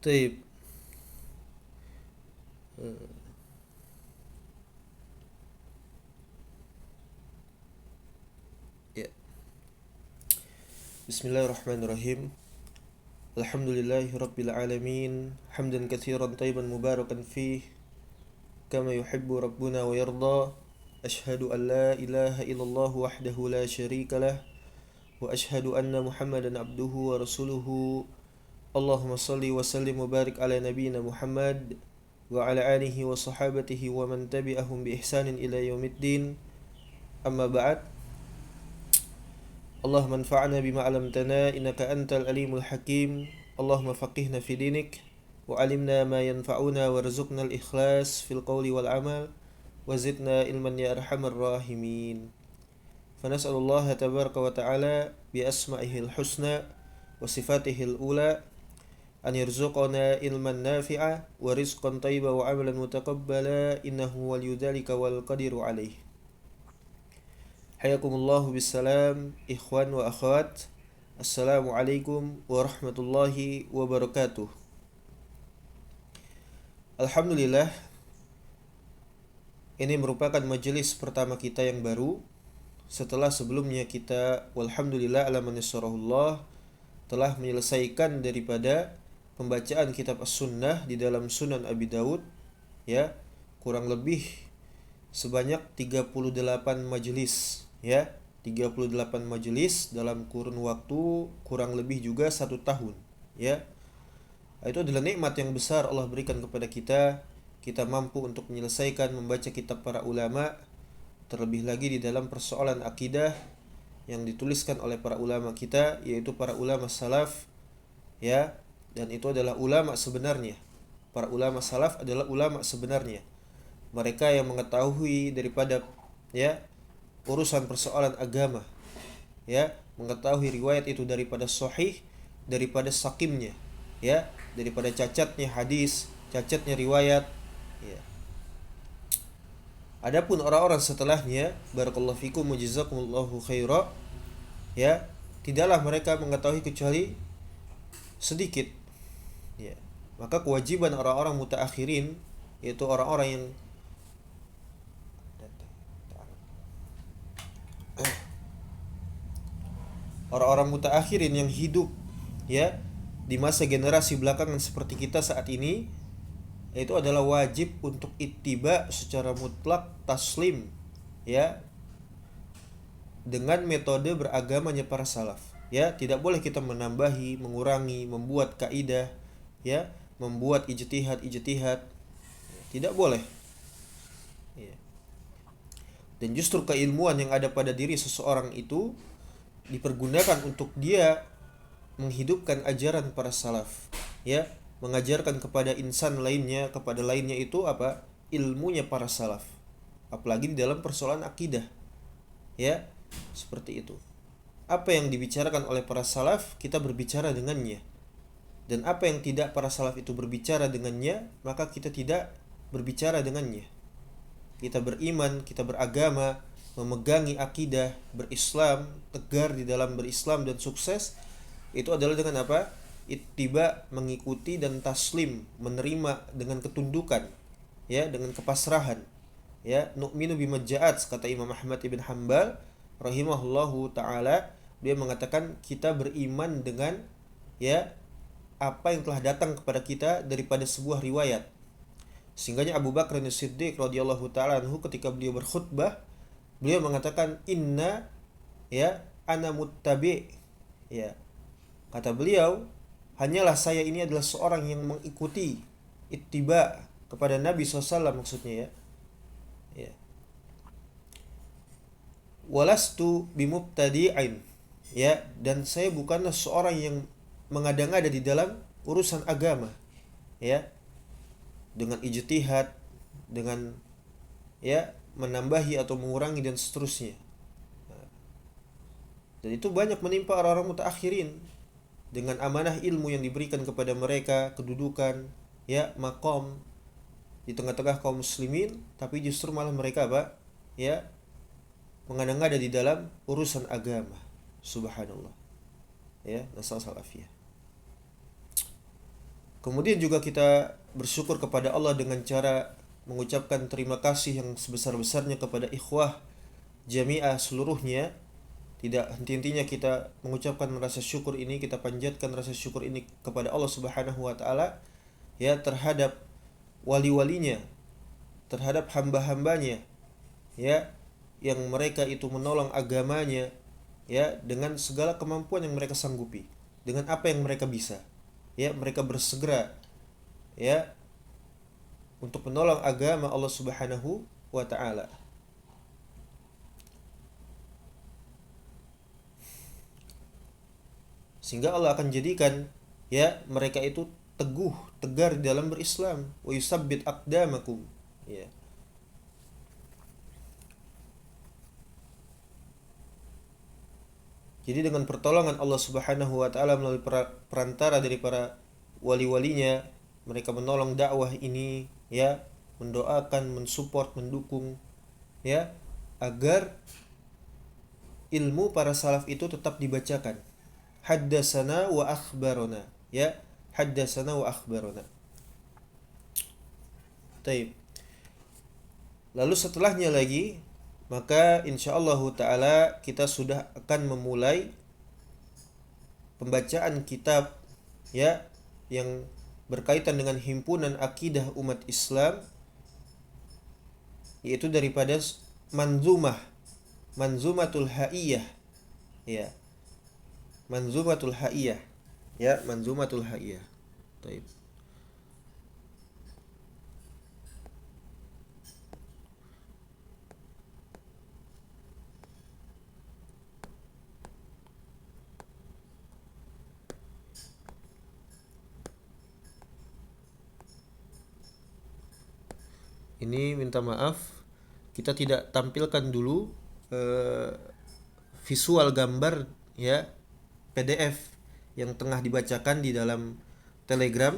Taib. Ya. Bismillahirrahmanirrahim. Alhamdulillahi rabbil alamin. Hamdan katsiran tayyiban mubarakan fih kama yuhibbu rabbuna wa yarda. Ashhadu an la ilaha illallah wahdahu la syarika lah wa ashhadu anna Muhammadan abduhu wa rasuluhu. Allahumma salli wa sallim wa barik ala nabiyyina Muhammad wa ala alihi wa sahabatihi wa man tabi'ahum bi ihsanin ila yaumiddin. Amma ba'd. Allahumma anfa'na bima 'allamtana innaka antal alimul hakim. Allahumma faqihna fi dinik wa 'allimna ma yanfa'una warzuqna al-ikhlas fil qawli wal 'amal wa zidna ilman ya arhamar rahimin. Fa nas'alullaha tabaraka wa ta'ala bi asma'ihil husna wa sifatihil ula an yarzuqana ilman nafi'a wa rizqan thayyiban wa 'amalan mutaqabbala innahu waliyudzalika wal qadiru 'alaih. Hayakumullahu bisalam, ikhwan wa akhwat. Assalamualaikum warahmatullahi wabarakatuh. Alhamdulillah, ini merupakan majelis pertama kita yang baru setelah sebelumnya kita walhamdulillah ala man yassarahullah telah menyelesaikan daripada pembacaan kitab As-Sunnah di dalam Sunan Abi Daud, ya, kurang lebih sebanyak 38 majelis, ya, 38 majelis dalam kurun waktu kurang lebih juga 1 tahun, ya. Itu adalah nikmat yang besar Allah berikan kepada kita. Kita mampu untuk menyelesaikan membaca kitab para ulama, terlebih lagi di dalam persoalan akidah yang dituliskan oleh para ulama kita, yaitu para ulama salaf, ya. Dan itu adalah ulama sebenarnya. Para ulama salaf adalah ulama sebenarnya. Mereka yang mengetahui daripada, ya, urusan persoalan agama, ya, mengetahui riwayat itu daripada sahih, daripada sakimnya, ya, daripada cacatnya hadis, cacatnya riwayat, ya. Adapun orang-orang setelahnya, barakallahu fikum wa jazakumullahu khaira, ya, tidaklah mereka mengetahui kecuali sedikit, ya. Maka kewajiban orang-orang mutaakhirin, yaitu orang-orang yang orang-orang mutaakhirin yang hidup, ya, di masa generasi belakangan seperti kita saat ini, itu adalah wajib untuk ittiba secara mutlak, taslim, ya, dengan metode beragamanya para salaf, ya. Tidak boleh kita menambahi, mengurangi, membuat kaidah, ya, membuat ijtihad, tidak boleh, ya. Dan justru keilmuan yang ada pada diri seseorang itu dipergunakan untuk dia menghidupkan ajaran para salaf, ya, mengajarkan kepada insan lainnya, kepada lainnya itu apa? Ilmunya para salaf. Apalagi di dalam persoalan akidah, ya, seperti itu. Apa yang dibicarakan oleh para salaf, kita berbicara dengannya. Dan apa yang tidak para salaf itu berbicara dengannya, maka kita tidak berbicara dengannya. Kita beriman, kita beragama, memegangi akidah, berislam, tegar di dalam berislam dan sukses, itu adalah dengan apa? Ittiba, mengikuti, dan taslim, menerima dengan ketundukan, ya, dengan kepasrahan, ya. Nu'minu bima ja'at, kata Imam Ahmad ibn Hanbal rahimahullahu ta'ala, dia mengatakan kita beriman dengan, ya, apa yang telah datang kepada kita daripada sebuah riwayat. Sehingganya Abu Bakar As-Siddiq radhiyallahu ta'ala anhu ketika beliau berkhutbah, beliau mengatakan inna, ya, ana muttabi, ya. Kata beliau, hanyalah saya ini adalah seorang yang mengikuti, ittiba kepada Nabi SAW, maksudnya, ya, ya. Walastu bimubtadi'in, ya, dan saya bukanlah seorang yang mengada-ngada di dalam urusan agama, ya, dengan ijtihad, dengan, ya, menambahi atau mengurangi dan seterusnya. Dan itu banyak menimpa orang-orang mutaakhirin dengan amanah ilmu yang diberikan kepada mereka, kedudukan, ya, maqam di tengah-tengah kaum muslimin, tapi justru malah mereka apa? Ya, mengada-ngada di dalam urusan agama. Subhanallah. Ya, nasal salafiyah. Kemudian juga kita bersyukur kepada Allah dengan cara mengucapkan terima kasih yang sebesar-besarnya kepada ikhwah jamiah seluruhnya. Tidak henti-hentinya kita mengucapkan rasa syukur ini, kita panjatkan rasa syukur ini kepada Allah Subhanahu wa taala ya, terhadap wali-walinya, terhadap hamba-hambanya ya, yang mereka itu menolong agamanya ya dengan segala kemampuan yang mereka sanggupi, dengan apa yang mereka bisa. Ya, mereka bersegera ya untuk menolong agama Allah Subhanahu wa taala. Sehingga Allah akan jadikan ya mereka itu teguh, tegar di dalam berislam. Wa yusabbit aqdamakum. Ya. Jadi dengan pertolongan Allah Subhanahu wa taala melalui perantara dari para wali-walinya, mereka menolong dakwah ini ya, mendoakan, mensupport, mendukung ya, agar ilmu para salaf itu tetap dibacakan. Haddatsana wa akhbarona ya, haddatsana wa akhbarona. Taib. Lalu setelahnya lagi, maka insyaallah taala kita sudah akan memulai pembacaan kitab ya yang berkaitan dengan himpunan akidah umat Islam, yaitu daripada Manzumatul Haiyah ya. Manzumatul Haiyah ya, Manzumatul Haiyah. Taib. Ini minta maaf kita tidak tampilkan dulu eh, visual gambar ya, PDF yang tengah dibacakan di dalam Telegram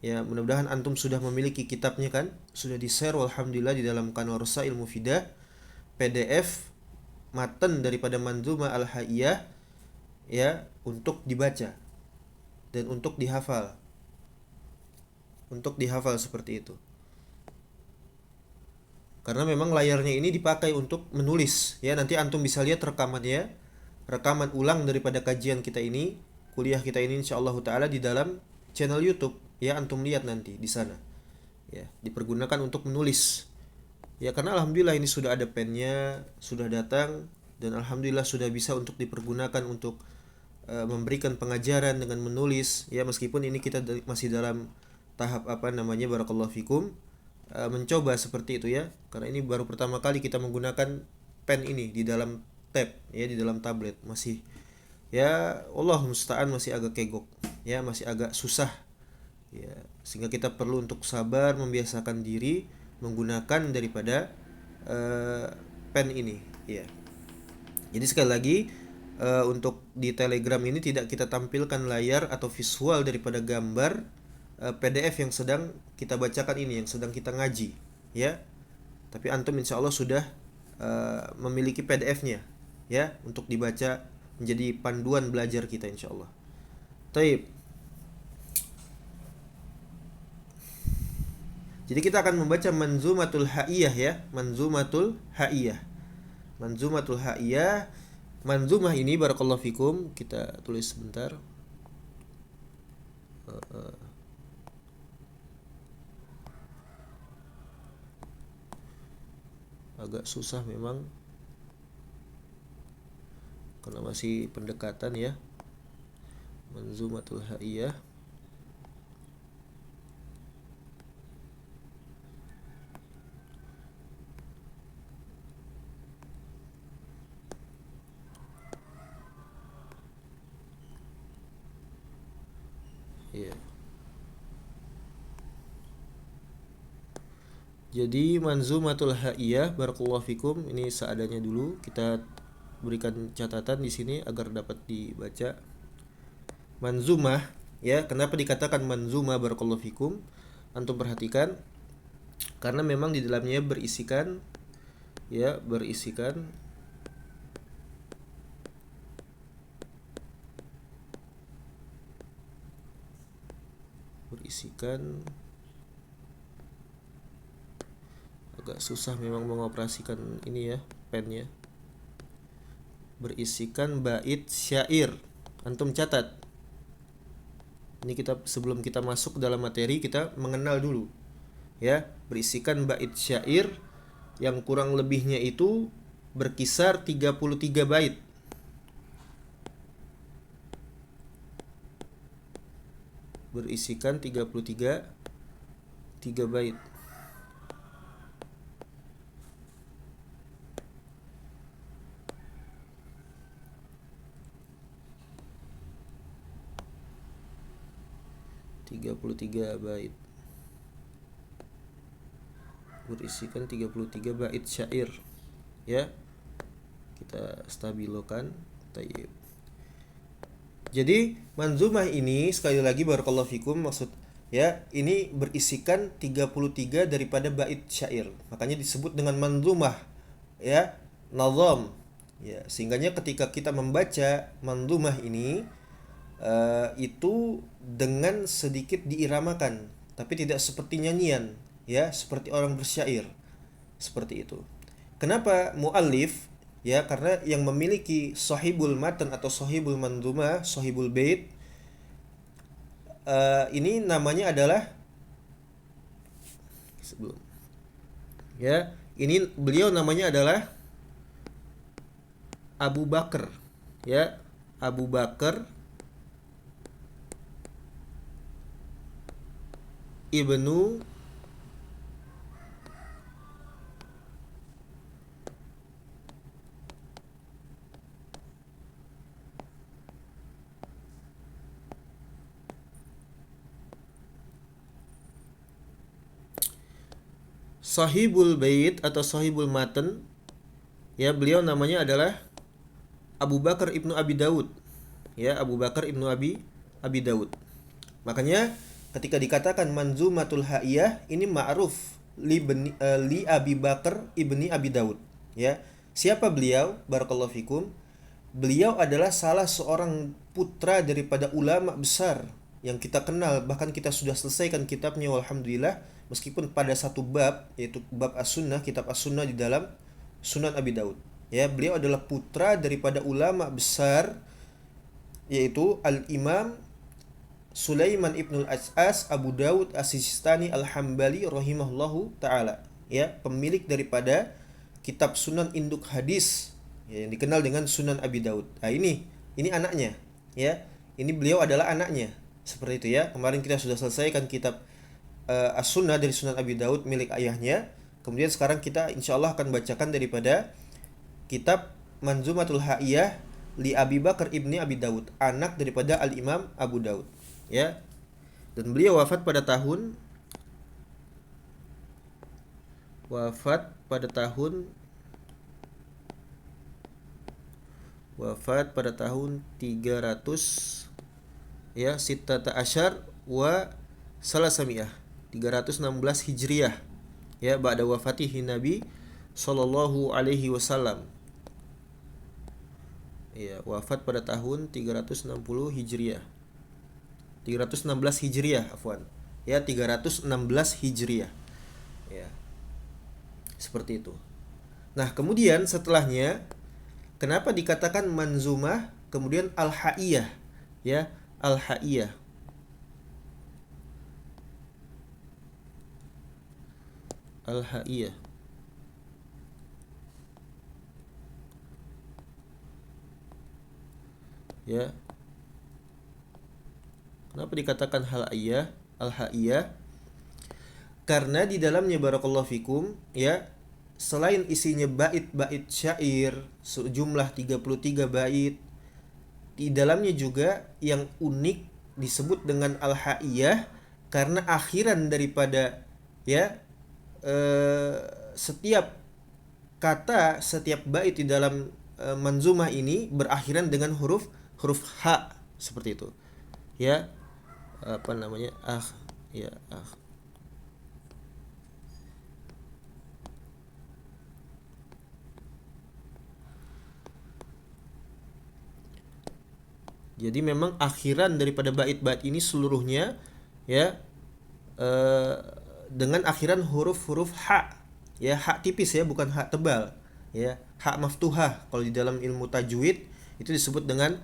ya. Mudah-mudahan antum sudah memiliki kitabnya kan, sudah di-share alhamdulillah di dalam kanal Rasail Mufidah, PDF matan daripada Manzumah Al-Haiyah ya, untuk dibaca dan untuk dihafal, seperti itu. Karena memang layarnya ini dipakai untuk menulis ya, nanti antum bisa lihat rekamannya, rekaman ulang daripada kajian kita ini, kuliah kita ini insyaallah taala di dalam channel YouTube ya, antum lihat nanti di sana ya, dipergunakan untuk menulis ya. Karena alhamdulillah ini sudah ada pennya, sudah datang, dan alhamdulillah sudah bisa untuk dipergunakan untuk memberikan pengajaran dengan menulis ya, meskipun ini kita masih dalam tahap apa namanya, barakallahu fikum, mencoba seperti itu ya, karena ini baru pertama kali kita menggunakan pen ini di dalam tab ya, di dalam tablet. Masih ya, Allah musta'an, masih agak kegok ya, masih agak susah ya, sehingga kita perlu untuk sabar membiasakan diri menggunakan daripada pen ini ya. Jadi sekali lagi, untuk di Telegram ini tidak kita tampilkan layar atau visual daripada gambar PDF yang sedang kita bacakan ini, yang sedang kita ngaji ya. Tapi antum insya Allah sudah memiliki PDF-nya ya, untuk dibaca menjadi panduan belajar kita insya Allah. Taib. Jadi kita akan membaca Manzumatul Haiyah ya, Manzumatul Haiyah. Manzumatul Haiyah. Manzumah ini barakallahu fikum, kita tulis sebentar. Agak susah memang karena masih pendekatan ya. Manzumatul Haiyah. Ya. Jadi Manzumatul Haiyah barakallahu fikum ini seadanya dulu, kita berikan catatan di sini agar dapat dibaca. Manzumah ya, kenapa dikatakan manzumah barakallahu fikum? Antum perhatikan, karena memang di dalamnya berisikan berisikan, agak susah memang mengoperasikan ini ya pennya. Berisikan bait syair. Antum catat. Ini kita sebelum kita masuk dalam materi kita mengenal dulu. Ya, berisikan bait syair yang kurang lebihnya itu berkisar 33 bait. Berisikan 33 bait. Berisikan 33 bait syair. Ya. Kita stabilokan. Tayyib. Jadi manzumah ini sekali lagi barakallahu fikum maksud ya ini berisikan 33 daripada bait syair. Makanya disebut dengan manzumah ya, nazam. Ya, sehingganya ketika kita membaca manzumah ini itu dengan sedikit diiramakan, tapi tidak seperti nyanyian ya, seperti orang bersyair. Seperti itu. Kenapa muallif? Ya, karena yang memiliki sahibul matan atau sahibul manzumah, sahibul bait ini namanya adalah sebelum ya, ini beliau namanya adalah Abu Bakar ya, Abu Bakar Ibnu Sahibul Bait atau Sahibul Matan ya, beliau namanya adalah Abu Bakar Ibnu Abi Daud ya, Abu Bakar Ibnu Abi Daud. Makanya ketika dikatakan Manzumatul Haiyah ini ma'ruf li Abi Bakar Ibni Abi Daud ya. Siapa beliau? Barakallahu fikum. Beliau adalah salah seorang putra daripada ulama besar yang kita kenal, bahkan kita sudah selesaikan kitabnya walhamdulillah, meskipun pada satu bab yaitu bab As-Sunnah, kitab As-Sunnah di dalam Sunan Abi Daud. Ya, beliau adalah putra daripada ulama besar yaitu Al-Imam Sulaiman Ibnul Ash'as Abu Daud As-Sistani Al-Hambali rahimahullahu taala. Ya, pemilik daripada kitab Sunan Induk Hadis ya, yang dikenal dengan Sunan Abi Daud. Nah, ini anaknya ya. Ini beliau adalah anaknya. Seperti itu ya. Kemarin kita sudah selesaikan kitab As-Sunnah dari Sunan Abi Daud milik ayahnya. Kemudian sekarang kita insyaallah akan bacakan daripada kitab Manzumatul Haiyah li Abi Bakar Ibni Abi Daud, anak daripada Al-Imam Abu Daud ya. Dan beliau wafat pada tahun 300 ya, sittata asyar wa salasamiyah, 316 Hijriyah ya, ba'da wafatihi Nabi sallallahu alaihi wasallam. Ya, wafat pada tahun 360 Hijriyah. 316 Hijriyah, afwan. Ya, 316 Hijriyah. Ya. Seperti itu. Nah, kemudian setelahnya kenapa dikatakan manzumah, kemudian al-haiyah ya, al-haiyah. Al-haiyah. Ya. Kenapa dikatakan al-haiyah? Al-haiyah karena di dalamnya barakallahu fikum ya, selain isinya bait-bait syair sejumlah 33 bait, di dalamnya juga yang unik disebut dengan al-haiyah karena akhiran daripada ya setiap kata, setiap bait di dalam manzumah ini berakhiran dengan huruf ha seperti itu. Ya, apa namanya? Ya. Jadi memang akhiran daripada bait-bait ini seluruhnya ya eh, dengan akhiran huruf-huruf ha, ya, hak tipis ya, bukan hak tebal, ya, hak maftuhah. Kalau di dalam ilmu tajwid itu disebut dengan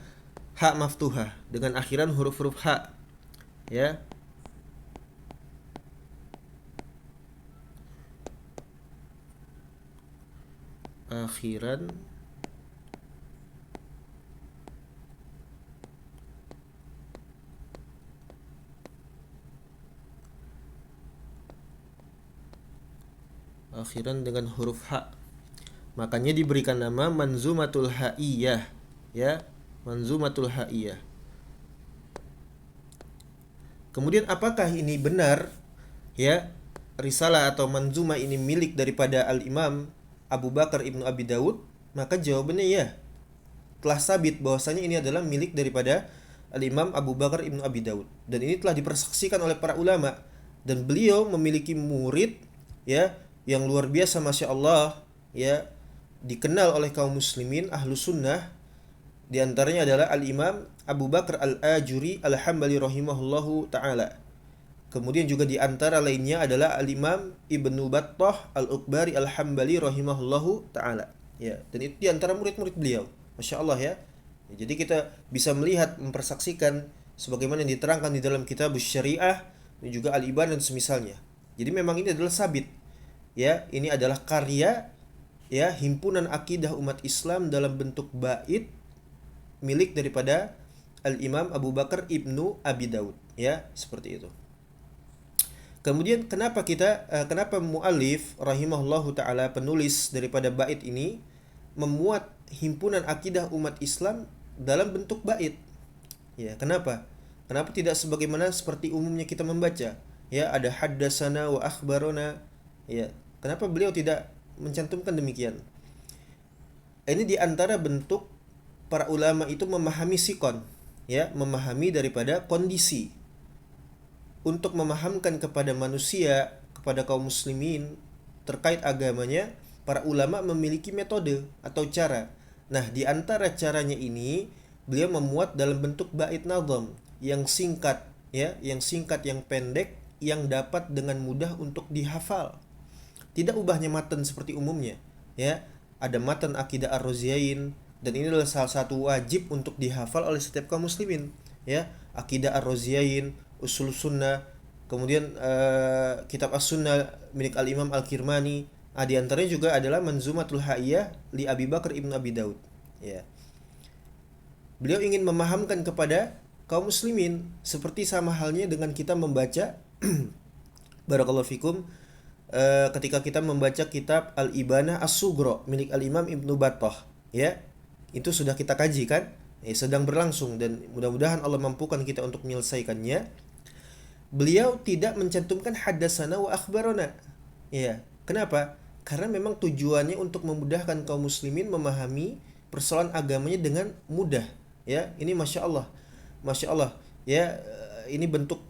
hak maftuhah dengan akhiran huruf-huruf ha, ya. Akhiran akhiran dengan huruf ha. Makanya diberikan nama Manzumatul Ha'iyah, ya, Manzumatul Ha'iyah. Kemudian apakah ini benar, ya, risalah atau manzumah ini milik daripada Al-Imam Abu Bakar Ibnu Abi Daud? Maka jawabannya ya. Telah sabit bahwasanya ini adalah milik daripada Al-Imam Abu Bakar Ibnu Abi Daud, dan ini telah dipersaksikan oleh para ulama, dan beliau memiliki murid, ya, yang luar biasa, masya Allah, ya, dikenal oleh kaum muslimin ahlu sunnah. Di antaranya adalah Al-Imam Abu Bakar Al-Ajuri Al-Hambali rahimahullahu ta'ala. Kemudian juga di antara lainnya adalah Al-Imam Ibnu Battah Al-Uqbari Al-Hambali rahimahullahu ta'ala. Ya, dan itu di antara murid-murid beliau. Masya Allah ya. Ya, jadi kita bisa melihat, mempersaksikan sebagaimana yang diterangkan di dalam kitab Syariah dan juga Al-Iban dan semisalnya. Jadi memang ini adalah sabit. Ya, ini adalah karya, ya, himpunan akidah umat Islam dalam bentuk bait milik daripada Al-Imam Abu Bakar Ibnu Abi Daud, ya, seperti itu. Kemudian kenapa muallif rahimahullahu taala, penulis daripada bait ini, memuat himpunan akidah umat Islam dalam bentuk bait? Ya, kenapa? Kenapa tidak sebagaimana seperti umumnya kita membaca? Ya, ada haddatsana wa akhbarona. Ya, kenapa beliau tidak mencantumkan demikian? Ini di antara bentuk para ulama itu memahami sikon, ya, memahami daripada kondisi, untuk memahamkan kepada manusia, kepada kaum muslimin terkait agamanya. Para ulama memiliki metode atau cara. Nah, di antara caranya ini beliau memuat dalam bentuk bait nazam yang singkat, ya, yang singkat, yang pendek, yang dapat dengan mudah untuk dihafal. Tidak ubahnya matan seperti umumnya, ya. Ada matan akidah ar-Raziyain, dan ini adalah salah satu wajib untuk dihafal oleh setiap kaum muslimin, ya. Akidah ar-Raziyain, usul sunnah, kemudian kitab as-sunnah milik al-Imam al-Kirmani. Di antaranya juga adalah Manzumatul Ha'iyah li Abi Bakar Ibnu Abi Daud, ya. Beliau ingin memahamkan kepada kaum muslimin, seperti sama halnya dengan kita membaca barakallahu fikum, ketika kita membaca kitab Al-Ibanah As-Sughra milik Al-Imam Ibnu Battah, ya. Itu sudah kita kaji kan? Sedang berlangsung, dan mudah-mudahan Allah mampukan kita untuk menyelesaikannya. Beliau tidak mencantumkan haddatsana wa akhbarona. Ya, kenapa? Karena memang tujuannya untuk memudahkan kaum muslimin memahami persoalan agamanya dengan mudah, ya. Ini masya Allah, masya Allah, ya. Ini bentuk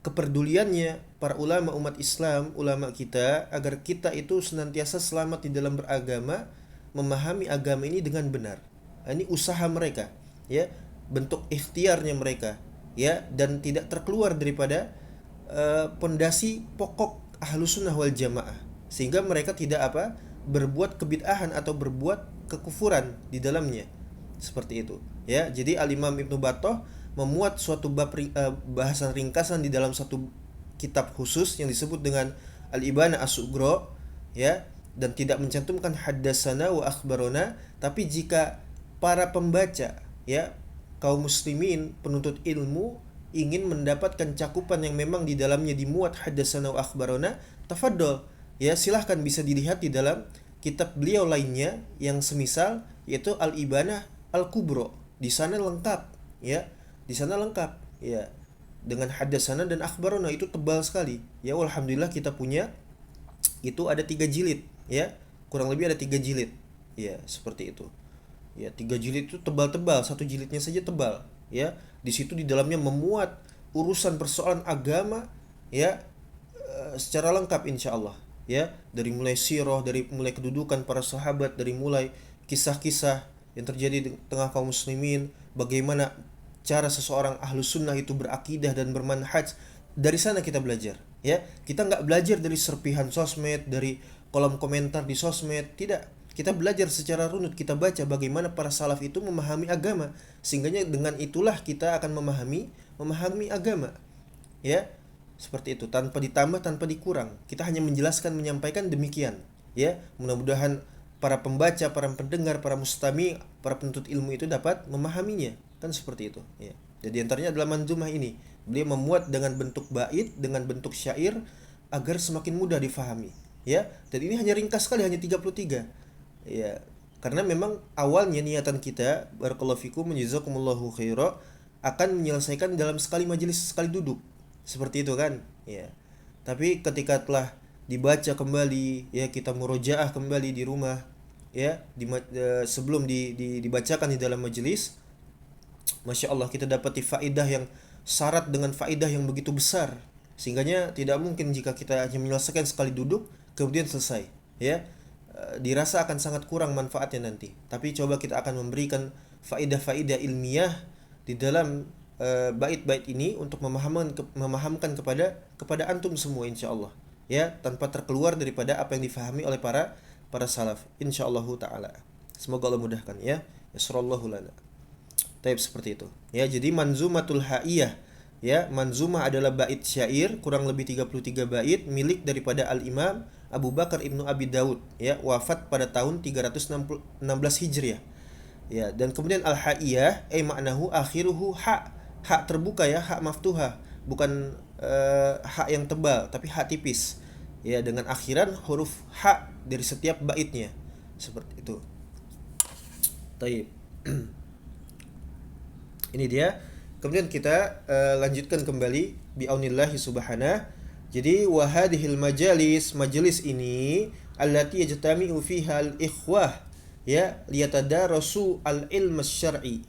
kepeduliannya para ulama umat Islam, ulama kita, agar kita itu senantiasa selamat di dalam beragama, memahami agama ini dengan benar. Ini usaha mereka, ya, bentuk ikhtiarnya mereka, ya, dan tidak terkeluar daripada pondasi pokok ahlus sunnah wal jamaah, sehingga mereka tidak berbuat kebid'ahan atau berbuat kekufuran di dalamnya, seperti itu, ya. Jadi Al-Imam Ibnu Battah memuat suatu bab bahasan ringkasan di dalam satu kitab khusus yang disebut dengan Al-Ibanah As-Sughra, ya, dan tidak mencantumkan haddatsana wa akhbarona. Tapi jika para pembaca, ya, kaum muslimin penuntut ilmu ingin mendapatkan cakupan yang memang di dalamnya dimuat haddatsana wa akhbarona, tafadhol, ya, silahkan bisa dilihat di dalam kitab beliau lainnya yang semisal, yaitu Al-Ibanah Al-Kubra. Di sana lengkap, ya, di sana lengkap, ya, dengan haddatsana dan akhbarona. Itu tebal sekali, ya. Alhamdulillah kita punya itu ada 3 jilid, ya, kurang lebih ada 3 jilid, ya, seperti itu, ya. 3 jilid itu tebal-tebal, satu jilidnya saja tebal, ya. Di situ di dalamnya memuat urusan persoalan agama, ya, secara lengkap insya Allah, ya, dari mulai sirah, dari mulai kedudukan para sahabat, dari mulai kisah-kisah yang terjadi di tengah kaum muslimin, bagaimana cara seseorang ahlus sunnah itu berakidah dan bermanhaj. Dari sana kita belajar, Ya, kita nggak belajar dari serpihan sosmed, dari kolom komentar di sosmed, tidak. Kita belajar secara runut, kita baca bagaimana para salaf itu memahami agama, sehingga dengan itulah kita akan memahami agama. Ya, seperti itu, tanpa ditambah, tanpa dikurang. Kita hanya menjelaskan, menyampaikan demikian. Ya, mudah-mudahan para pembaca, para pendengar, para mustami, para penuntut ilmu itu dapat memahaminya. Kan seperti itu, ya. Jadi antaranya adalah manzumah ini. Beliau memuat dengan bentuk bait, dengan bentuk syair agar semakin mudah difahami, ya. Dan ini hanya ringkas sekali, hanya 33. Ya, karena memang awalnya niatan kita, barakallahu fikum, jazakumullahu khaira, akan menyelesaikan dalam sekali majelis, sekali duduk. Seperti itu kan? Ya. Tapi ketika telah dibaca kembali, ya, kita murojaah kembali di rumah, ya, sebelum dibacakan di dalam majelis, Masya Allah, kita dapati faidah yang syarat dengan faidah yang begitu besar, sehingganya tidak mungkin jika kita hanya menyelesaikan sekali duduk kemudian selesai, ya. Dirasa akan sangat kurang manfaatnya nanti. Tapi coba kita akan memberikan faidah-faidah ilmiah di dalam bait-bait ini untuk memahamkan kepada antum semua, insyaallah, ya, tanpa terkeluar daripada apa yang difahami oleh para salaf, insyaallah taala. Semoga Allah mudahkan, ya. Yasrallahu lana. Taib, seperti itu. Ya, jadi manzumatul haiyah, ya, manzumah adalah bait syair kurang lebih 33 bait milik daripada Al-Imam Abu Bakar Ibnu Abi Daud, ya, wafat pada tahun 316 Hijriah. Ya, dan kemudian al-haiyah maknahu akhiruhu hak terbuka, ya, hak maftuhah, bukan hak yang tebal tapi hak tipis, ya, dengan akhiran huruf hak dari setiap baitnya. Seperti itu. Taib. Ini dia. Kemudian kita lanjutkan kembali biaunillahi subhanahu. Jadi wahadihil majelis ini allati yajtami'u fiha al-ikhwah, ya, liyatadarasu al-ilm asy-syar'i.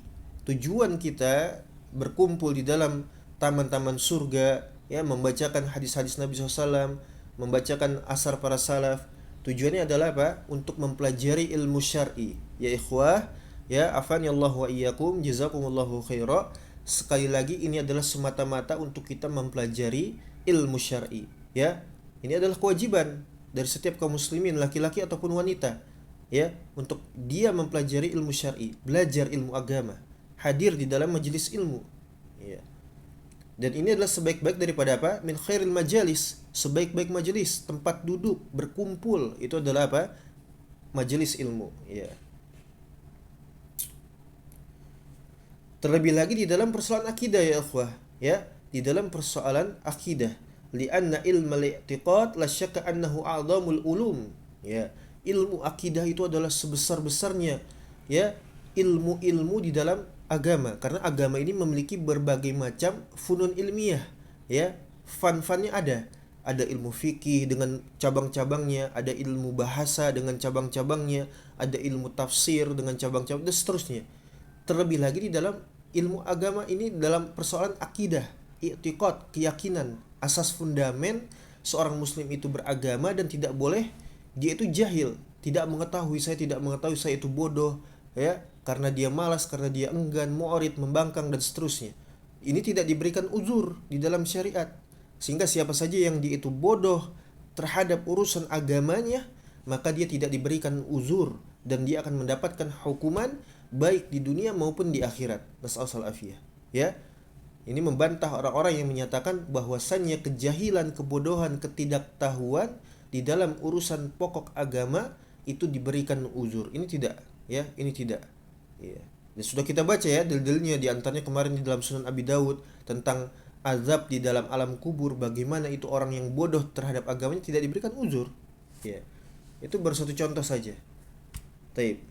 Tujuan kita berkumpul di dalam taman-taman surga, ya, membacakan hadis-hadis Nabi SAW, membacakan asar para salaf. Tujuannya adalah apa? Untuk mempelajari ilmu syar'i. Ya ikhwah, ya, afani Allah wa iyyakum, jazakumullahu khaira. Sekali lagi, ini adalah semata-mata untuk kita mempelajari ilmu syar'i, ya. Ini adalah kewajiban dari setiap kaum muslimin, laki-laki ataupun wanita, ya, untuk dia mempelajari ilmu syar'i, belajar ilmu agama, hadir di dalam majelis ilmu, ya. Dan ini adalah sebaik-baik daripada apa? Min khairil majalis, sebaik-baik majelis, tempat duduk, berkumpul, itu adalah apa? Majelis ilmu, ya. Terlebih lagi di dalam persoalan akidah, ya ikhwah, ya, di dalam persoalan akidah, li'anna ilmal i'tiqad la syakka annahu a'dhamul ulum, ya. Ilmu akidah itu adalah sebesar-besarnya, ya, ilmu-ilmu di dalam agama, karena agama ini memiliki berbagai macam funun ilmiah, ya. Fan-fannya ada ilmu fikih dengan cabang-cabangnya, ada ilmu bahasa dengan cabang-cabangnya, ada ilmu tafsir dengan cabang-cabang, dan seterusnya. Terlebih lagi di dalam ilmu agama ini, dalam persoalan akidah, i'tiqad, keyakinan, asas fundamen seorang muslim itu beragama, dan tidak boleh dia itu jahil, tidak mengetahui, saya itu bodoh, ya, karena dia malas, karena dia enggan, mu'rid, membangkang, dan seterusnya. Ini tidak diberikan uzur di dalam syariat. Sehingga siapa saja yang dia itu bodoh terhadap urusan agamanya, maka dia tidak diberikan uzur, dan dia akan mendapatkan hukuman baik di dunia maupun di akhirat. Nas'alul afiyah, ya. Ini membantah orang-orang yang menyatakan bahwasannya kejahilan, kebodohan, ketidaktahuan di dalam urusan pokok agama itu diberikan uzur. Ini tidak, ya, ini tidak. Ya. Dan sudah kita baca, ya, dalil-dalilnya, di antaranya kemarin di dalam Sunan Abi Daud tentang azab di dalam alam kubur, bagaimana itu orang yang bodoh terhadap agamanya tidak diberikan uzur, ya. Itu baru satu contoh saja. Taib.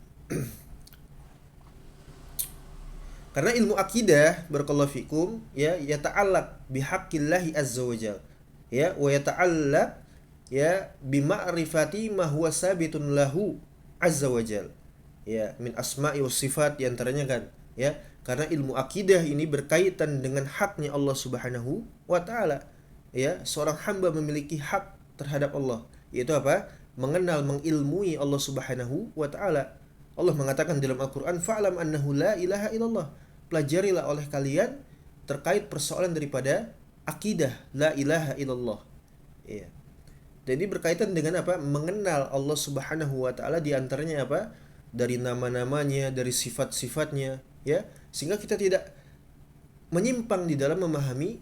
Karena ilmu akidah, barakallahu fikum, ya, yata'allaq bihaqqillahi azza wajal, ya, wa yata'allaq, ya, bima'rifati ma huwa sabitun lahu azza wajal, ya, min asma'i was sifat, di antaranya kan, ya. Karena ilmu akidah ini berkaitan dengan haknya Allah Subhanahu wa taala, ya. Seorang hamba memiliki hak terhadap Allah, yaitu apa? Mengenal, mengilmui Allah Subhanahu wa taala. Allah mengatakan dalam Al-Quran, fa'lam annahu la ilaha illallah, pelajarilah oleh kalian terkait persoalan daripada akidah la ilaha illallah, Iya. Jadi berkaitan dengan apa? Mengenal Allah Subhanahu wa taala, di antaranya apa? Dari nama-namanya, dari sifat-sifatnya, ya. Sehingga kita tidak menyimpang di dalam memahami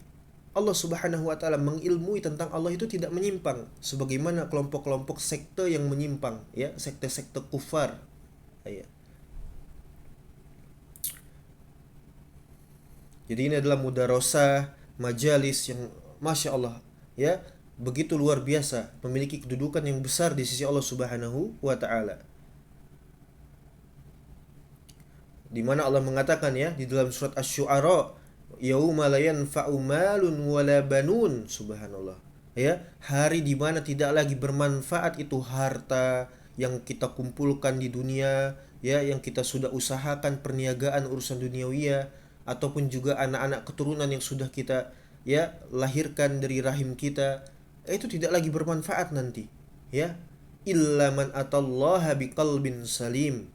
Allah Subhanahu wa taala, mengilmui tentang Allah itu tidak menyimpang sebagaimana kelompok-kelompok sekte yang menyimpang, ya, sekte-sekte kufar. Ya. Jadi ini adalah mudarosah majalis yang Masya Allah, ya, begitu luar biasa, memiliki kedudukan yang besar di sisi Allah Subhanahu wa taala. Di mana Allah mengatakan, ya, di dalam surat Asy-Syu'ara, yauma la yanfa'u malun wala banun, subhanallah. Ya, hari di mana tidak lagi bermanfaat itu harta yang kita kumpulkan di dunia, ya, yang kita sudah usahakan perniagaan urusan duniawiya, ataupun juga anak-anak keturunan yang sudah kita, ya, lahirkan dari rahim kita, itu tidak lagi bermanfaat nanti, ya. Illa man atallaha biqalbin salim,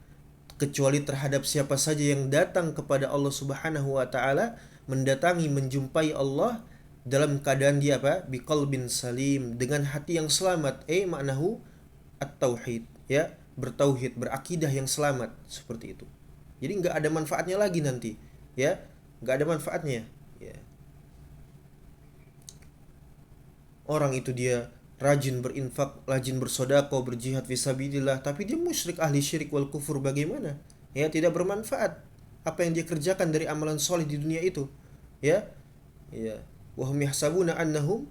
kecuali terhadap siapa saja yang datang kepada Allah Subhanahu wa taala, mendatangi, menjumpai Allah dalam keadaan dia apa? Biqalbin salim, dengan hati yang selamat. Maknahu at-tauhid, ya, bertauhid, berakidah yang selamat, seperti itu. Jadi nggak ada manfaatnya lagi nanti, ya, nggak ada manfaatnya, ya. Orang itu dia rajin berinfak, rajin bersedekah, berjihad fisabilillah, tapi dia musyrik, ahli syirik wal kufur, bagaimana? Ya, tidak bermanfaat apa yang dia kerjakan dari amalan soleh di dunia itu, ya. Ya. Wa hum yahsabuna annahum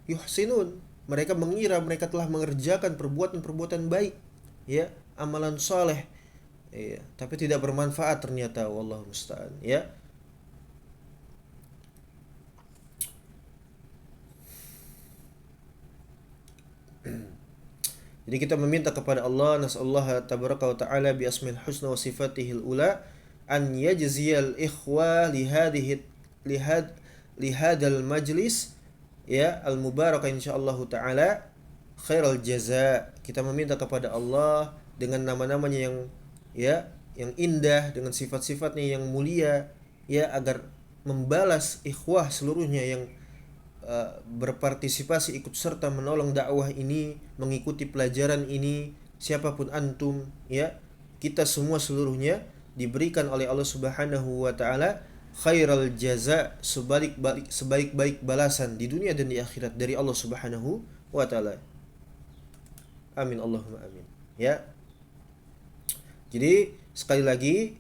yuhsinun. Mereka mengira mereka telah mengerjakan perbuatan-perbuatan baik, ya, amalan soleh, ya, tapi tidak bermanfaat ternyata, wallahu musta'an, ya. Jadi kita meminta kepada Allah, nasallahu tabaraka wa ta'ala bi asmil husna wa sifatihil ula, an yajziyal ikhwa lihad lihadal majlis, ya, al mubarak insyaallah taala khairal jaza. Kita meminta kepada Allah dengan nama-namanya yang, ya, yang indah, dengan sifat-sifatnya yang mulia, ya, agar membalas ikhwah seluruhnya yang berpartisipasi, ikut serta menolong dakwah ini, mengikuti pelajaran ini, siapapun antum, ya, kita semua seluruhnya diberikan oleh Allah Subhanahu wa taala khairal jaza, sebaik-baik balasan di dunia dan di akhirat dari Allah Subhanahu wa taala. Amin Allahumma amin, ya. Jadi sekali lagi,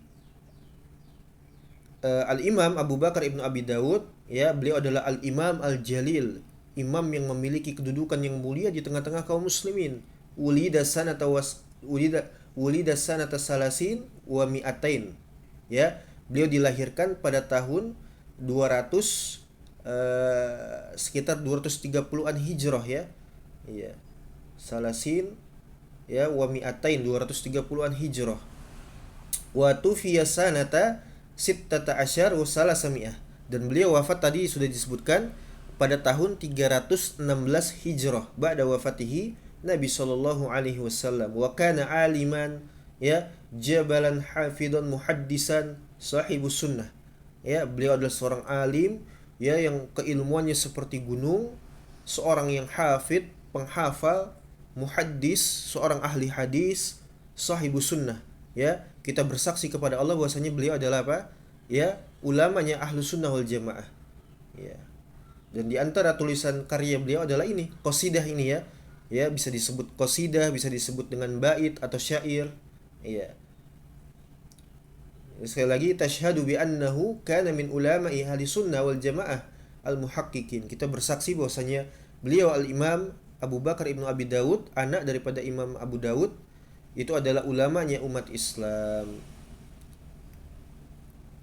Al-Imam Abu Bakar Ibnu Abi Dawud, ya, beliau adalah Al-Imam Al-Jalil, imam yang memiliki kedudukan yang mulia di tengah-tengah kaum muslimin. Ulida sanata salasin wa mi'atain, ya. Beliau dilahirkan pada tahun 200, sekitar 230-an Hijrah, ya. Iya. Salasin, ya, wa mi'atain, 230-an Hijrah. Wa tufiya sanata sittata asyar wa salasami'ah, dan beliau wafat tadi sudah disebutkan pada tahun 316 Hijrah ba'da wafatihi Nabi sallallahu alaihi wasallam. Wa kana aliman, ya, jabalan hafidhan muhaddisan sahibus sunnah, ya, beliau adalah seorang alim, ya, yang keilmuannya seperti gunung, seorang yang hafid, penghafal, muhaddis, seorang ahli hadis, sahibus sunnah, ya. Kita bersaksi kepada Allah bahwasanya beliau adalah apa? Ya, ulamanya ahlu sunnah wal jamaah, ya. Dan di antara tulisan karya beliau adalah ini, qasidah ini, ya. Ya, bisa disebut qasidah, bisa disebut dengan bait atau syair, ya. Sekali lagi, tashhadu bi annahu kana min ulama'i ahli sunnah wal jamaah al muhaqqiqin. Kita bersaksi bahwasanya beliau Al-Imam Abu Bakar Ibnu Abi Dawud, anak daripada Imam Abu Dawud, itu adalah ulamanya umat Islam,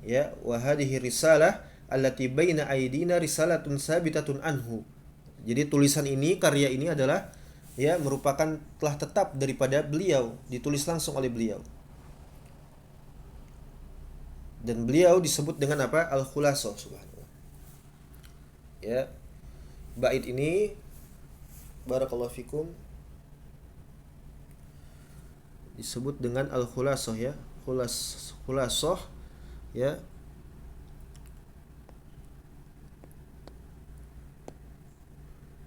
ya. Wa hadhihi risalah allati baina aidina risalatun sabitatun anhu. Jadi tulisan ini, karya ini adalah, ya, merupakan telah tetap daripada beliau, ditulis langsung oleh beliau. Dan beliau disebut dengan apa? Al-Khulasaah, subhanallah, ya. Bait ini, barakallahu fikum, disebut dengan Al-Khulasaah, ya. Khulasaah, ya.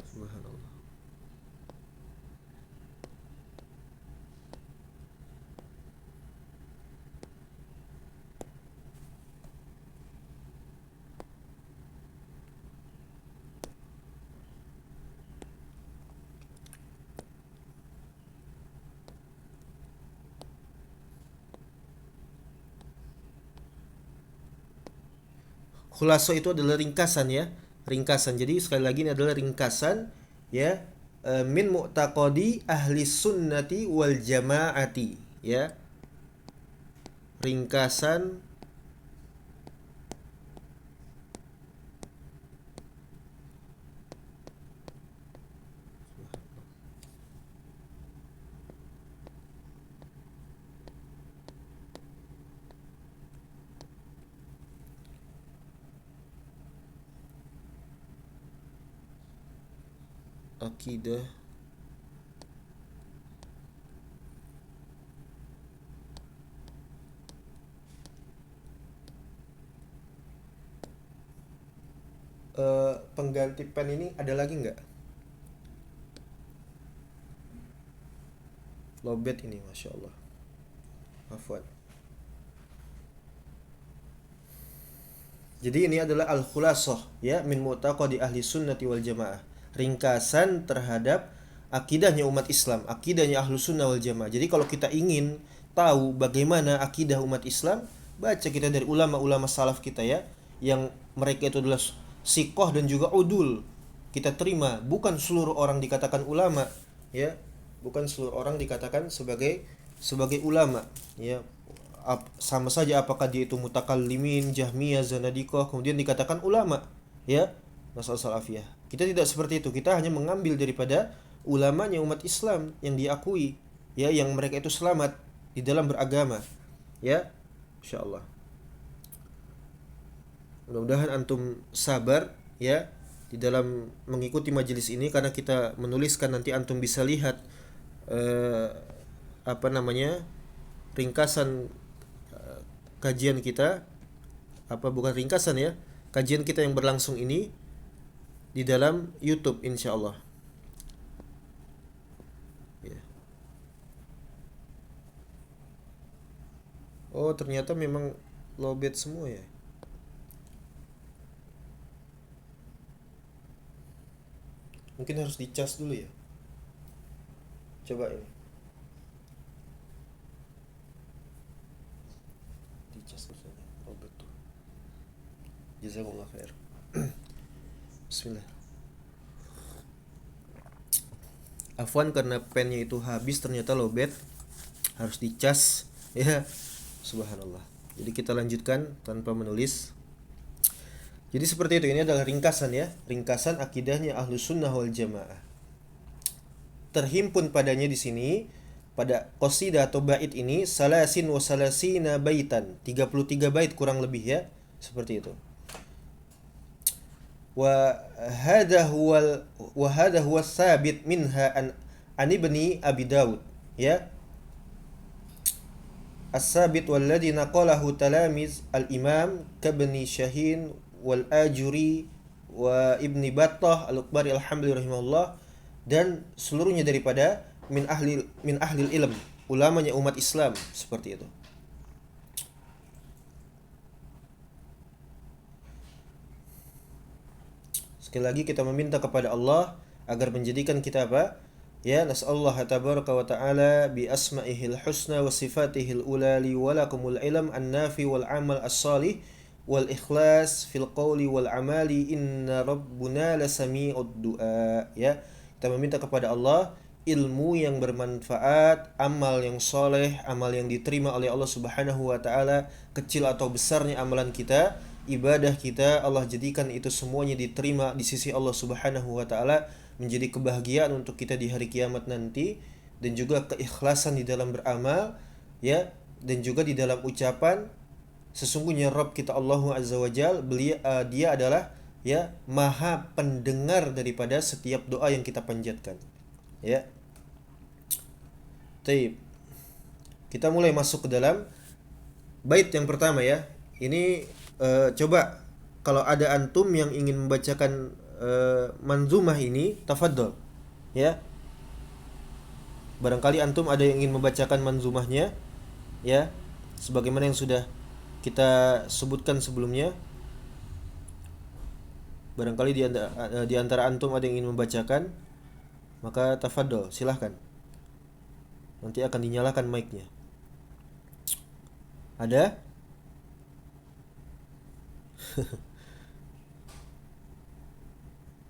Subhanallah. Khulaso itu adalah ringkasan ya, ringkasan. Jadi sekali lagi ini adalah ringkasan ya, min mu'taqadi ahli sunnati wal jamaati ya. Ringkasan akidah pengganti pen ini ada lagi nggak? Lobet ini, masya Allah. Afwan. Jadi ini adalah al-khulasah ya, min mu'taqadi ahli sunnati wal jamaah. Ringkasan terhadap akidahnya umat Islam, akidahnya ahlu sunnah wal jamaah. Jadi kalau kita ingin tahu bagaimana akidah umat Islam, baca kita dari ulama-ulama salaf kita ya, yang mereka itu adalah sikoh dan juga udul. Kita terima, bukan seluruh orang dikatakan ulama ya, bukan seluruh orang dikatakan sebagai ulama ya. Sama saja apakah dia itu mutakallimin, jahmiyah, zanadikoh, kemudian dikatakan ulama ya, masalah salafiyah. Kita tidak seperti itu, kita hanya mengambil daripada ulamanya umat Islam yang diakui ya, yang mereka itu selamat di dalam beragama ya, insyaallah. Mudah-mudahan antum sabar ya di dalam mengikuti majelis ini, karena kita menuliskan, nanti antum bisa lihat apa namanya, ringkasan kajian kita, apa bukan ringkasan ya, kajian kita yang berlangsung ini di dalam YouTube insyaallah ya. Oh ternyata memang lowbat semua ya. Mungkin harus dicas dulu ya, coba ini dicas dulu. Oh betul, jazakallah khair. Bismillah. Afwan, karena pennya itu habis ternyata lowbat, harus dicas ya, subhanallah. Jadi kita lanjutkan tanpa menulis. Jadi seperti itu, ini adalah ringkasan ya, ringkasan akidahnya ahlu sunnah wal jamaah. Terhimpun padanya di sini, pada qasidah atau bait ini, salasin wa salasina baitan, 33 bait kurang lebih ya, seperti itu. Wa hadha huwa sabit minha an ibni Abi Daud ya. As-sabit walladhi naqalahu talamiz al-imam kabni Syahin wal Ajuri wa Ibni Battah al-Uqbari alhamdulillah rahimahullah, dan seluruhnya daripada min ahli ilm, ulamanya umat Islam, seperti itu. Sekali lagi kita meminta kepada Allah agar menjadikan kita apa? Ya, nas'allahu tabaraka wa ta'ala bi asma'ihil husna wa sifatihil ula li walakumul ilm an-nafi wal amal as-salih wal ikhlas fil qawli wal amali inna rabbuna lasami'ud du'a ya. Kita meminta kepada Allah ilmu yang bermanfaat, amal yang soleh, amal yang diterima oleh Allah Subhanahu wa taala, kecil atau besarnya amalan kita, ibadah kita, Allah jadikan itu semuanya diterima di sisi Allah Subhanahu wa taala, menjadi kebahagiaan untuk kita di hari kiamat nanti, dan juga keikhlasan di dalam beramal ya, dan juga di dalam ucapan. Sesungguhnya Rabb kita Allah Azza wa Jal, dia adalah ya maha pendengar daripada setiap doa yang kita panjatkan ya. Taib. Kita mulai masuk ke dalam bait yang pertama ya. Ini coba kalau ada antum yang ingin membacakan manzumah ini, tafadhol ya. Barangkali antum ada yang ingin membacakan manzumahnya ya, sebagaimana yang sudah kita sebutkan sebelumnya. Barangkali di antara antum ada yang ingin membacakan, maka tafadhol, silahkan. Nanti akan dinyalakan mic-nya. Ada?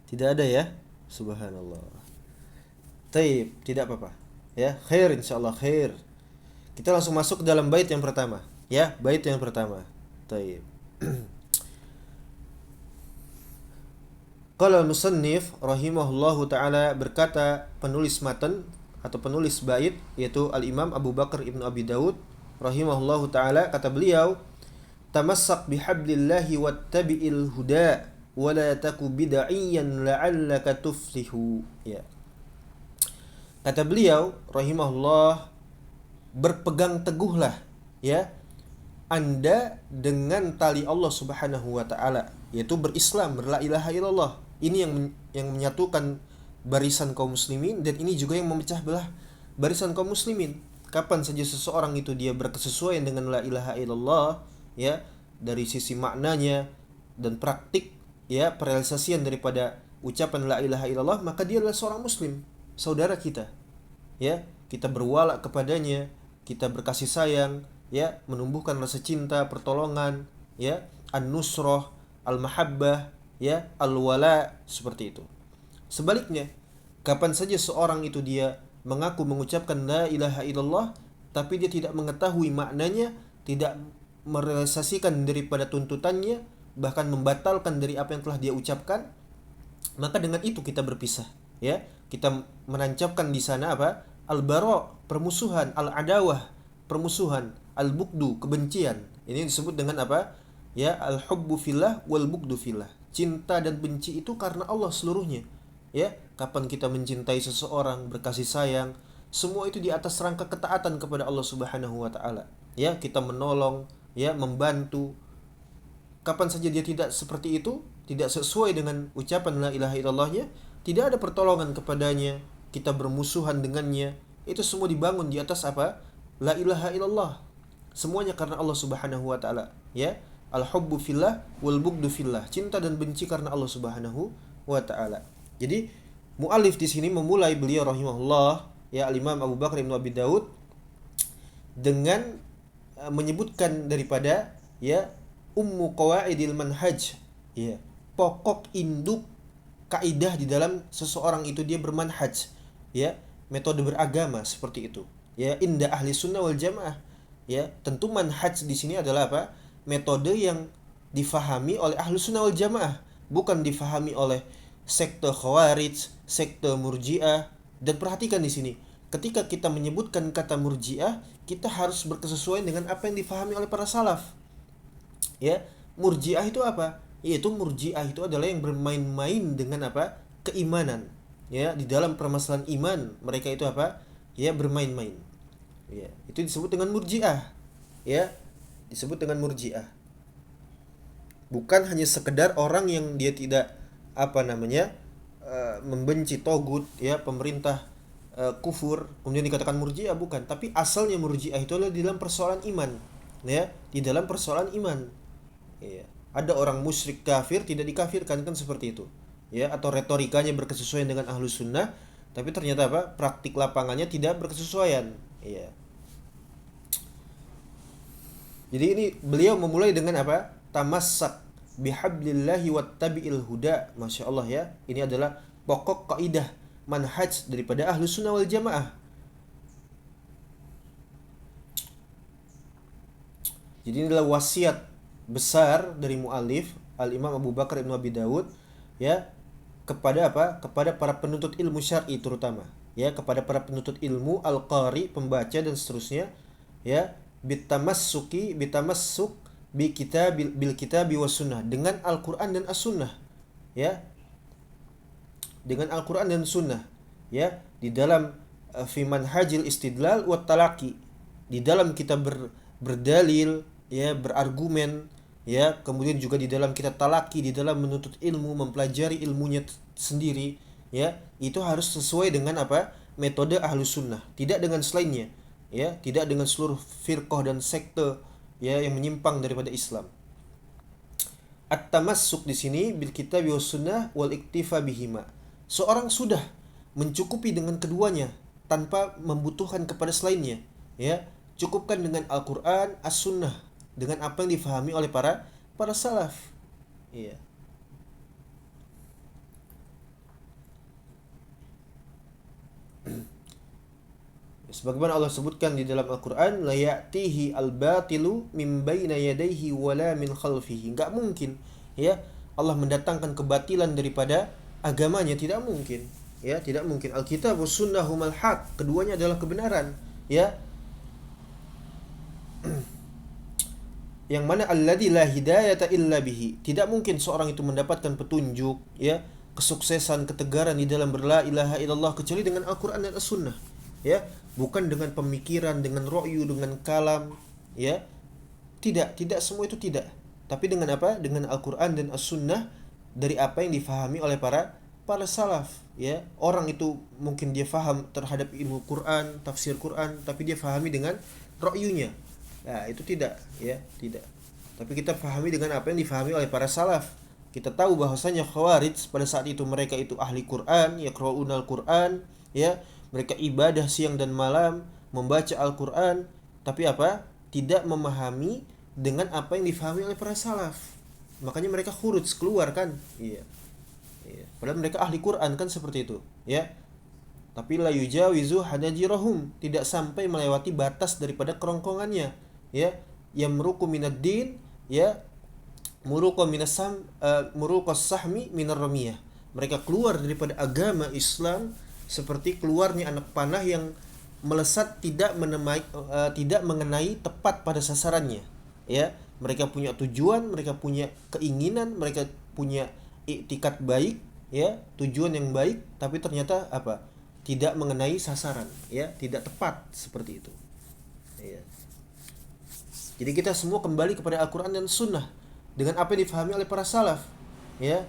Tidak ada ya. Subhanallah. Taib, tidak apa-apa. Ya, khair insyaallah khair. Kita langsung masuk ke dalam bait yang pertama. Ya, bait yang pertama. Taib. Qala al-musannif rahimahullahu taala, berkata penulis matan atau penulis bait yaitu Al-Imam Abu Bakar Ibnu Abi Daud rahimahullahu taala, kata beliau, tamassak bihablillahi wattabi'il huda wa la taku bid'iyan la'allaka tuflihu. Ya. Kata beliau rahimahullah, berpegang teguhlah ya Anda dengan tali Allah Subhanahu wa taala, yaitu berislam, berla ilaha illallah. Ini yang menyatukan barisan kaum muslimin, dan ini juga yang memecah belah barisan kaum muslimin. Kapan saja seseorang itu dia berkesesuaian dengan la ilaha illallah ya, dari sisi maknanya dan praktik ya, perealisasian daripada ucapan la ilaha illallah, maka dia adalah seorang muslim, saudara kita. Ya, kita berwala kepadanya, kita berkasih sayang, ya, menumbuhkan rasa cinta, pertolongan, ya, an-nusrah, al-mahabbah, ya, al-wala, seperti itu. Sebaliknya, kapan saja seorang itu dia mengaku mengucapkan la ilaha illallah tapi dia tidak mengetahui maknanya, tidak merealisasikan daripada tuntutannya, bahkan membatalkan dari apa yang telah dia ucapkan, maka dengan itu kita berpisah, ya. Kita menancapkan di sana apa? Al-bara, permusuhan, al-adawah, permusuhan, al-bugdu, kebencian. Ini disebut dengan apa? Ya, al-hubbu fillah wal bugdu fillah. Cinta dan benci itu karena Allah seluruhnya. Ya, kapan kita mencintai seseorang, berkasih sayang, semua itu di atas rangka ketaatan kepada Allah Subhanahu wa taala. Ya, kita menolong, ya, membantu. Kapan saja dia tidak seperti itu, tidak sesuai dengan ucapan la ilaha illallahnya, tidak ada pertolongan kepadanya, kita bermusuhan dengannya, itu semua dibangun di atas apa? La ilaha illallah. Semuanya karena Allah Subhanahu wa taala, ya. Al-hubbu fillah wal bugdu fillah. Cinta dan benci karena Allah Subhanahu wa taala. Jadi muallif di sini memulai beliau rahimahullah, ya, Al-Imam Abu Bakar Ibnu Abi Daud, dengan menyebutkan daripada ya ummu qawaidil manhaj, ya, pokok induk kaidah di dalam seseorang itu dia bermanhaj, ya, metode beragama seperti itu, ya, inda ahli sunnah wal jamaah, ya. Tentu manhaj di sini adalah apa? Metode yang difahami oleh ahli sunnah wal jamaah, bukan difahami oleh sekte khawarij, sekte murji'ah. Dan perhatikan di sini, ketika kita menyebutkan kata murji'ah, kita harus berkesesuaian dengan apa yang difahami oleh para salaf, ya. Murji'ah itu apa? Yaitu murji'ah itu adalah yang bermain-main dengan apa? Keimanan, ya. Di dalam permasalahan iman mereka itu apa? Ya, bermain-main, ya. Itu disebut dengan murji'ah, ya, disebut dengan murji'ah. Bukan hanya sekedar orang yang dia tidak apa namanya membenci togut, ya, pemerintah kufur kemudian dikatakan murji'ah, bukan. Tapi asalnya murji'ah itu adalah di dalam persoalan iman, ya, di dalam persoalan iman, ya. Ada orang musyrik kafir tidak dikafirkan, kan seperti itu, ya. Atau retorikanya berkesesuaian dengan ahlu sunnah, tapi ternyata apa? Praktik lapangannya tidak berkesesuaian, ya. Jadi ini beliau memulai dengan apa? Tamassak bihablillahi wattabi'il huda. Masya Allah, ya. Ini adalah pokok kaidah manhaj daripada ahlu sunnah wal jamaah. Jadi ini adalah wasiat besar dari muallif Al-Imam Abu Bakar Ibnu Abi Daud, ya, kepada apa? Kepada para penuntut ilmu syar'i terutama, ya, kepada para penuntut ilmu, al-qari, pembaca dan seterusnya, ya, bitamassuk bil kitabi was sunnah, dengan Al-Qur'an dan As-Sunnah, ya. Dengan Al-Qur'an dan Sunnah, ya, di dalam fi manhajil istidlal wa talaqi, di dalam kita berdalil, ya, berargumen, ya, kemudian juga di dalam kita talaki, di dalam menuntut ilmu, mempelajari ilmunya sendiri, ya, itu harus sesuai dengan apa? Metode ahlus sunnah, tidak dengan selainnya, ya, tidak dengan seluruh firqah dan sekte, ya, yang menyimpang daripada Islam. At-tamassuk di sini bil kitabi was sunnah wal iktifa bihima. Seorang sudah mencukupi dengan keduanya tanpa membutuhkan kepada selainnya, ya. Cukupkan dengan Al-Qur'an, As-Sunnah, dengan apa yang difahami oleh para salaf. Iya. Sebagaimana Allah sebutkan di dalam Al-Qur'an, la ya'tihi al-batilu min baina yadayhi wala min khalfihi. Enggak mungkin, ya, Allah mendatangkan kebatilan daripada agamanya, tidak mungkin. Ya, tidak mungkin. Alkitab was sunnah humal haq, keduanya adalah kebenaran, ya. Yang mana alladzi la hidayata illa bihi. Tidak mungkin seorang itu mendapatkan petunjuk, ya, kesuksesan, ketegaran di dalam berla ilaha illallah kecuali dengan Al-Qur'an dan As-Sunnah. Ya, bukan dengan pemikiran, dengan ro'yu, dengan kalam, ya. Tidak semua itu tidak. Tapi dengan apa? Dengan Al-Qur'an dan As-Sunnah, dari apa yang difahami oleh para salaf, ya. Orang itu mungkin dia faham terhadap ilmu Quran, tafsir Quran, tapi dia fahami dengan ro'yunya. Nah, itu tidak, ya, tidak. Tapi kita fahami dengan apa yang difahami oleh para salaf. Kita tahu bahwasanya Khawarij pada saat itu mereka itu ahli Quran, yaqra'unal Quran, ya. Mereka ibadah siang dan malam, membaca Al-Quran, tapi apa? Tidak memahami dengan apa yang difahami oleh para salaf. Makanya mereka khuruj, keluar kan? Iya. Iya. Padahal mereka ahli Quran kan seperti itu, ya. Tapi la yujawizu hanajirahum, tidak sampai melewati batas daripada kerongkongannya, ya. Yamruqu minad din, ya. Muruqas sahmi minar ramiyah. Mereka keluar daripada agama Islam seperti keluarnya anak panah yang melesat tidak mengenai tepat pada sasarannya, ya. Mereka punya tujuan, mereka punya keinginan, mereka punya iktikad baik, ya, tujuan yang baik, tapi ternyata apa? Tidak mengenai sasaran, ya, tidak tepat seperti itu, ya. Jadi kita semua kembali kepada Al-Quran dan Sunnah dengan apa yang difahami oleh para salaf, ya.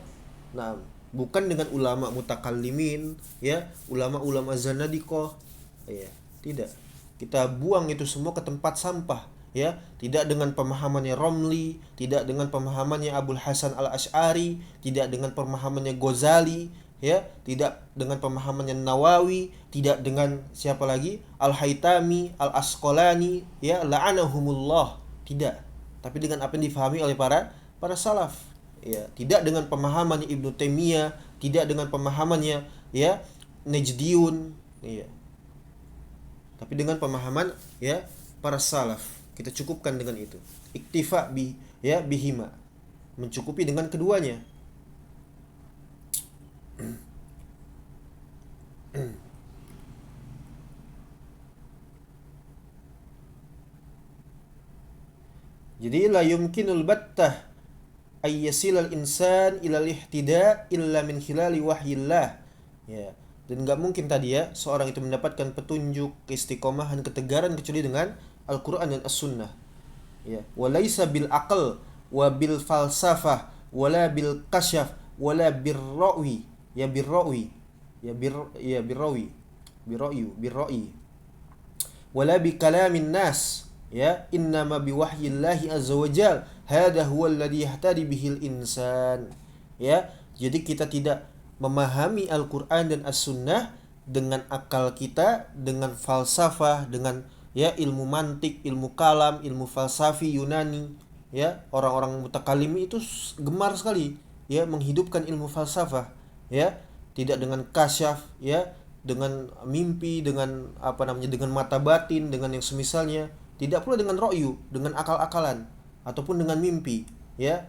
Nah, bukan dengan ulama mutakallimin, ya, ulama-ulama zanadiqah, ya. Tidak. Kita buang itu semua ke tempat sampah, ya. Tidak dengan pemahamannya Romli, tidak dengan pemahamannya Abul Hasan Al-Asy'ari, tidak dengan pemahamannya Ghazali, ya, tidak dengan pemahamannya Nawawi, tidak dengan siapa lagi? Al-Haytami, Al-Asqalani, ya, la'anahumullah. Tidak. Tapi dengan apa yang difahami oleh para salaf, ya. Tidak dengan pemahamannya Ibnu Taimiyah, tidak dengan pemahamannya, ya, Najdiyun, ya. Tapi dengan pemahaman, ya, para salaf. Kita cukupkan dengan itu. Iktifa bihima. Mencukupi dengan keduanya. Jadi la yumkinul battah ayyasilal insan ilal ihtida illa min khilali wahyillah, ya. Dan nggak mungkin tadi, ya, seorang itu mendapatkan petunjuk, keistiqomahan, ketegaran kecuali dengan Al-Quran dan As-Sunnah, ya. Walaysa bil aql wa bil falsafah wala bil kasyaf wala birrawi, ya, birrawi, ya, birrawi, birrawi wala bi kalamin nas, ya, innama bi wahyillahi azza wajal, hada huwa alladhi yahtadi bihil insan, ya. Jadi kita tidak memahami Al-Quran dan As-Sunnah dengan akal kita, dengan falsafah, dengan, ya, ilmu mantik, ilmu kalam, ilmu falsafi Yunani, ya. Orang-orang mutakalimi itu gemar sekali, ya, menghidupkan ilmu falsafah, ya. Tidak dengan kasyaf, ya, dengan mimpi, dengan dengan mata batin, dengan yang semisalnya. Tidak pula dengan ro'yu, dengan akal-akalan, ataupun dengan mimpi, ya.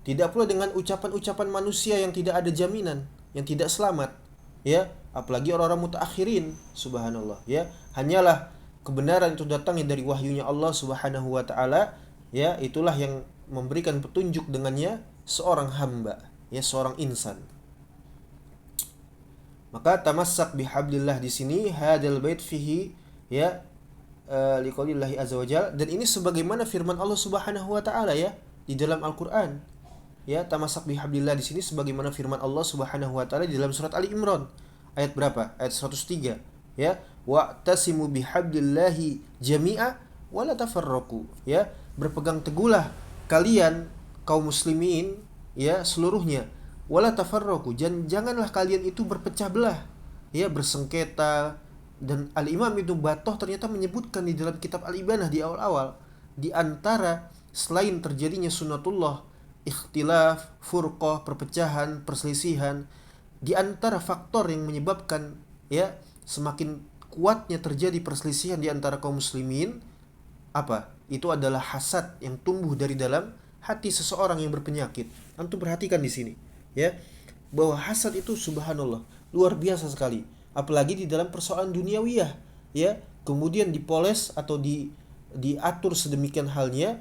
Tidak pula dengan ucapan-ucapan manusia yang tidak ada jaminan, yang tidak selamat, ya. Apalagi orang-orang mutaakhirin, subhanallah, ya. Hanyalah kebenaran itu datangnya dari wahyunya Allah Subhanahu wa taala, ya. Itulah yang memberikan petunjuk dengannya seorang hamba, ya, seorang insan. Maka tamassak bihablillah di sini hadal bait fihi, ya, liqaulillahi azza wajal, dan ini sebagaimana firman Allah Subhanahu wa taala, ya, di dalam Al-Qur'an, ya. Tamassak bihablillah di sini sebagaimana firman Allah Subhanahu wa taala di dalam surat Ali Imran ayat berapa? Ayat 103, ya. Wa'tasimu bihablillahi jami'a wa la tafarraqu, ya. Berpegang teguhlah kalian kaum muslimin, ya, seluruhnya, wala tafarraqu, janganlah kalian itu berpecah belah, ya, bersengketa. Dan Al-Imam Ibnu Battah ternyata menyebutkan di dalam kitab Al-Ibanah di awal-awal, di antara selain terjadinya sunnatullah, ikhtilaf, furqah, perpecahan, perselisihan, di antara faktor yang menyebabkan, ya, semakin kuatnya terjadi perselisihan di antara kaum muslimin, apa? Itu adalah hasad yang tumbuh dari dalam hati seseorang yang berpenyakit. Antum perhatikan di sini, ya, bahwa hasad itu subhanallah luar biasa sekali, apalagi di dalam persoalan duniawiyah, ya. Kemudian dipoles atau diatur sedemikian halnya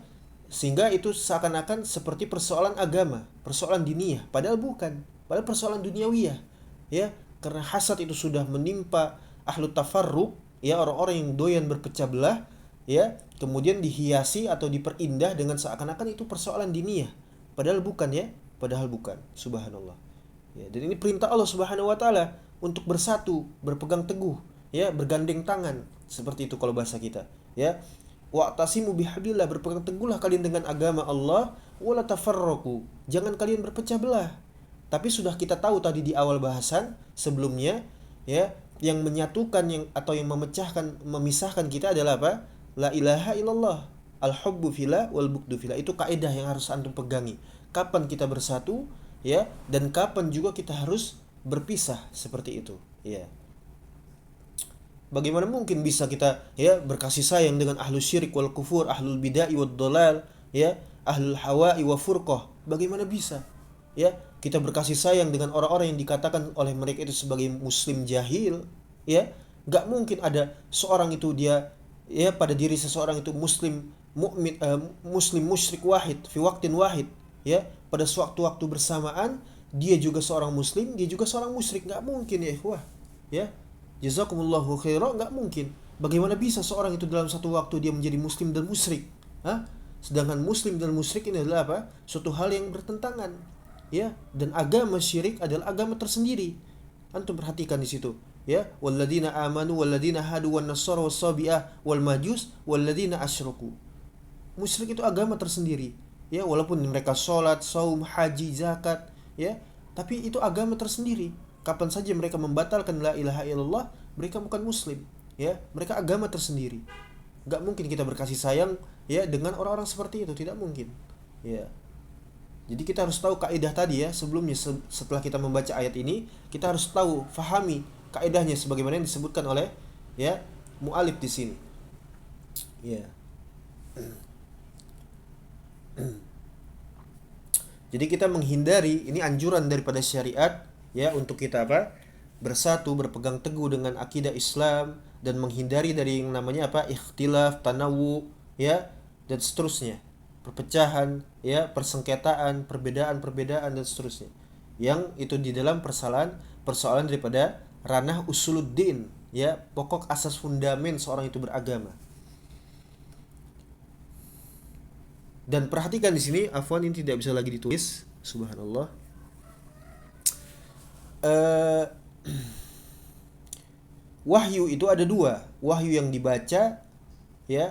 sehingga itu seakan-akan seperti persoalan agama, persoalan diniyah, padahal bukan. Padahal persoalan duniawiyah, ya. Karena hasad itu sudah menimpa ahlu tafarruq, ya, orang-orang yang doyan berpecah belah, ya, kemudian dihiasi atau diperindah dengan seakan-akan itu persoalan diniyah, padahal bukan, ya, padahal bukan, subhanallah, ya. Dan ini perintah Allah Subhanahu wa taala untuk bersatu, berpegang teguh, ya, bergandeng tangan, seperti itu kalau bahasa kita, ya. Wa'tasimu bihablillah, berpegang teguhlah kalian dengan agama Allah, wala tafarraqu, jangan kalian berpecah belah. Tapi sudah kita tahu tadi di awal bahasan sebelumnya, ya, yang menyatukan atau yang memecahkan, memisahkan kita adalah apa? La ilaha illallah, al-hubbu fillah wal bughdu fillah. Itu kaidah yang harus antum pegangi. Kapan kita bersatu, ya, dan kapan juga kita harus berpisah, seperti itu, ya. Bagaimana mungkin bisa kita, ya, berkasih sayang dengan ahlu syirik wal kufur, ahlul bid'ah wad dhalal, ya, ahlul hawa'i wa furqah? Bagaimana bisa, ya, kita berkasih sayang dengan orang-orang yang dikatakan oleh mereka itu sebagai muslim jahil, ya? Gak mungkin ada seorang itu dia, ya, pada diri seseorang itu muslim mukmin, muslim musyrik wahid fi waqtin wahid, ya, pada sewaktu-waktu bersamaan dia juga seorang muslim, dia juga seorang musyrik. Gak mungkin, ya ikhwah, ya. Jazakumullahu khairan, gak mungkin. Bagaimana bisa seorang itu dalam satu waktu dia menjadi muslim dan musyrik? Hah? Sedangkan muslim dan musyrik ini adalah apa? Suatu hal yang bertentangan, ya. Dan agama syirik adalah agama tersendiri. Antum perhatikan di situ, ya. Walladzina amanu walladzina hadu wan nasara was-sabi'ah wal majus walladzina asyraku. Musyrik itu agama tersendiri, ya, walaupun mereka sholat, saum, haji, zakat, ya, tapi itu agama tersendiri. Kapan saja mereka membatalkan la ilaha illallah, mereka bukan muslim, ya, mereka agama tersendiri. Gak mungkin kita berkasih sayang, ya, dengan orang-orang seperti itu, tidak mungkin, ya. Jadi kita harus tahu kaidah tadi, ya, sebelumnya. Setelah kita membaca ayat ini, kita harus tahu, fahami kaidahnya sebagaimana yang disebutkan oleh, ya, mu'alif di sini, ya. Jadi kita menghindari, ini anjuran daripada syariat, ya, untuk kita apa? Bersatu, berpegang teguh dengan akidah Islam, dan menghindari dari yang namanya apa? Ikhtilaf, tanawu, ya, dan seterusnya. Perpecahan, ya, persengketaan, perbedaan-perbedaan dan seterusnya. Yang itu di dalam persoalan daripada ranah usuluddin, ya, pokok asas fundamen seorang itu beragama. Dan perhatikan di sini, afwan, ini tidak bisa lagi ditulis, subhanallah. Wahyu itu ada dua, wahyu yang dibaca, ya.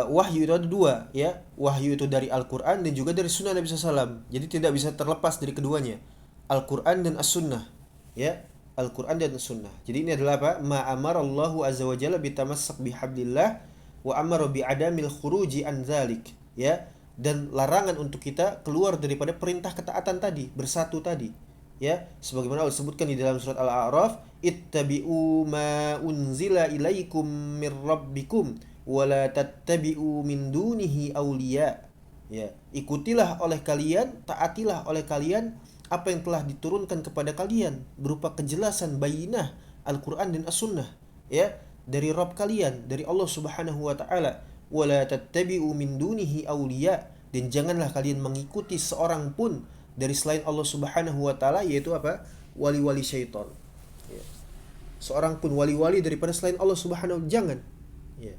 Wahyu itu ada dua, ya. Wahyu itu dari Al-Quran dan juga dari Sunnah Nabi SAW. Jadi tidak bisa terlepas dari keduanya, Al-Quran dan As-Sunnah, ya. Al-Quran dan As-Sunnah. Jadi ini adalah apa? Ma amarallahu azza wa jalla bitamassak bihablillah wa amara bi'adamil khuruji an dzalik, ya. Dan larangan untuk kita keluar daripada perintah ketaatan tadi, bersatu tadi, ya. Sebagaimana Allah sebutkan di dalam surat Al-A'raf, ittabi'u ma unzila ilaikum mir rabbikum wa la tattabi'u min dunihi awliya, ya. Ikutilah oleh kalian, taatilah oleh kalian apa yang telah diturunkan kepada kalian berupa kejelasan bayinah Al-Quran dan As-Sunnah, ya, dari Rabb kalian, dari Allah Subhanahu wa taala. Wala tattabi'u min dunihi awliya, dan janganlah kalian mengikuti seorang pun dari selain Allah Subhanahu wa taala, yaitu apa? Wali-wali syaitan, ya. Seorang pun wali-wali daripada selain Allah Subhanahu, jangan, ya.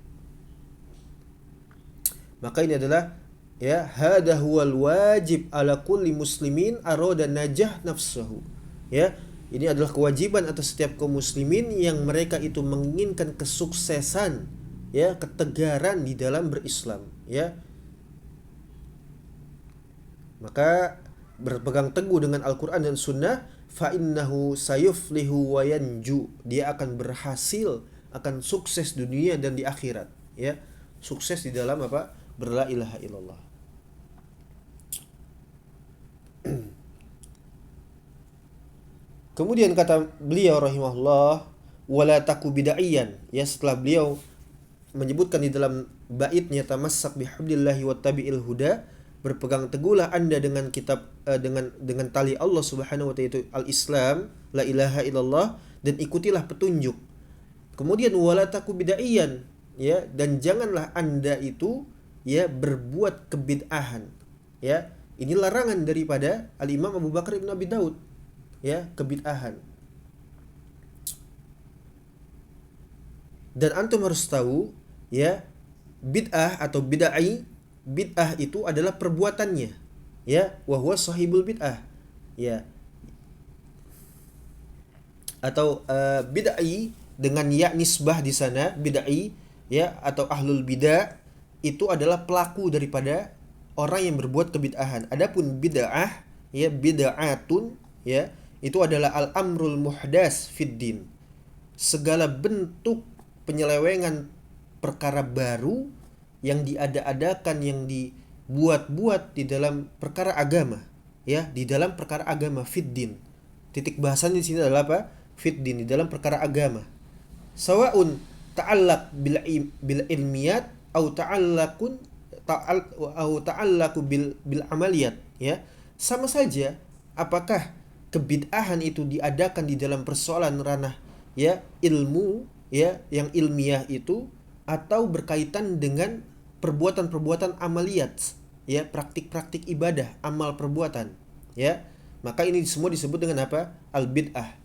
Maka ini adalah, ya, hada huwal wajib ala kulli muslimin arada najah nafsahu, ya. Ini adalah kewajiban atas setiap kaum muslimin yang mereka itu menginginkan kesuksesan, ya, ketegaran di dalam berislam, ya. Maka berpegang teguh dengan Al-Quran dan Sunnah, fa innahu sayuflihu wa yanju, dia akan berhasil, akan sukses dunia dan di akhirat, ya. Sukses di dalam apa? Berla ilaha illallah. Kemudian kata beliau rahimahullah, wala taku bid'iyan, ya, setelah beliau menyebutkan di dalam baitnya tamassak bihablillahi wattabi'il huda, berpegang teguhlah Anda dengan kitab dengan tali Allah Subhanahu wa taala, itu al-Islam, la ilaha illallah, dan ikutilah petunjuk. Kemudian wala taku bid'iyan, ya, dan janganlah Anda itu, ya, berbuat kebid'ahan, ya. Ini larangan daripada Al-Imam Abu Bakar Ibn Abi Daud, ya, kebid'ahan. Dan antum harus tahu, ya, bid'ah atau bid'ah itu adalah perbuatannya, ya, wa huwa sahibul bid'ah, ya, atau bid'i dengan ya nisbah di sana, bid'i, ya, atau ahlul bid'ah itu adalah pelaku daripada orang yang berbuat kebid'ahan. Adapun bid'ah, ya, bid'atun, ya, itu adalah al-amrul muhdas fid din, segala bentuk penyelewengan perkara baru yang diada-adakan, yang dibuat-buat di dalam perkara agama, ya, di dalam perkara agama, fid din. Titik bahasan di sini adalah apa? Fid din, di dalam perkara agama. Sawaun ta'allaq bil ilmiyat au ta'allaqu bil amaliyat, ya. Sama saja apakah kebid'ahan itu diadakan di dalam persoalan ranah, ya, ilmu, ya, yang ilmiah itu, atau berkaitan dengan perbuatan-perbuatan amaliyat, ya, praktik-praktik ibadah, amal perbuatan, ya. Maka ini semua disebut dengan apa? Al-bid'ah.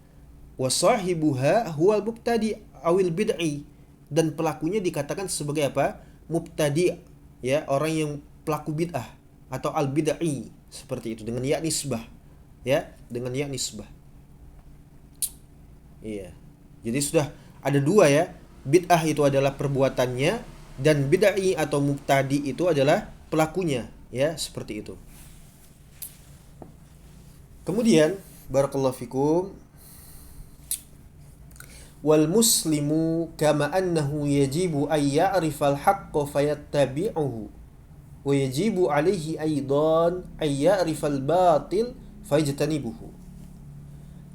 Wa sahibuha huwal mubtadi' awil bid'i, dan pelakunya dikatakan sebagai apa? Mubtadi', ya, orang yang pelaku bid'ah atau al-bid'i, seperti itu, dengan ya nisbah, ya, dengan ya nisbah. Iya. Jadi sudah ada dua, ya. Bid'ah itu adalah perbuatannya, dan bid'i atau mubtadi itu adalah pelakunya, ya, seperti itu. Kemudian barakallahu fikum, wal muslimu kama annahu yajibu ay ya'rifal haqqa fayattabi'uhu wa yajibu alaihi aidan ay ya'rifal batil fayajtanibuhu.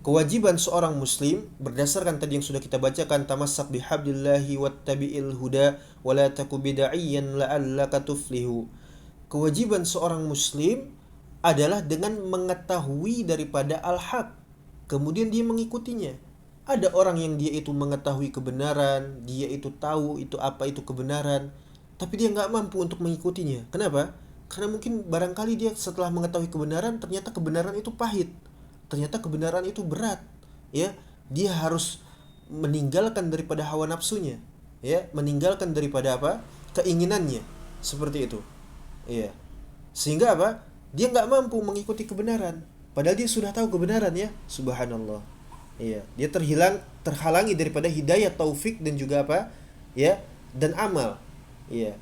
Kewajiban seorang muslim berdasarkan tadi yang sudah kita bacakan, tamassak bihablillahi wattabi'il huda wa la taku bid'iyan la'allaka tuflihu. Kewajiban seorang muslim adalah dengan mengetahui daripada al-haq, kemudian dia mengikutinya. Ada orang yang dia itu mengetahui kebenaran, dia itu tahu itu apa itu kebenaran, tapi dia nggak mampu untuk mengikutinya. Kenapa? Karena mungkin barangkali dia setelah mengetahui kebenaran, ternyata kebenaran itu pahit, ternyata kebenaran itu berat, ya. Dia harus meninggalkan daripada hawa nafsunya, ya, meninggalkan daripada apa? Keinginannya, seperti itu, ya. Sehingga apa? Dia nggak mampu mengikuti kebenaran, padahal dia sudah tahu kebenaran, ya. Subhanallah. Iya, dia terhalangi daripada hidayah taufik dan juga apa? Ya, dan amal. Iya.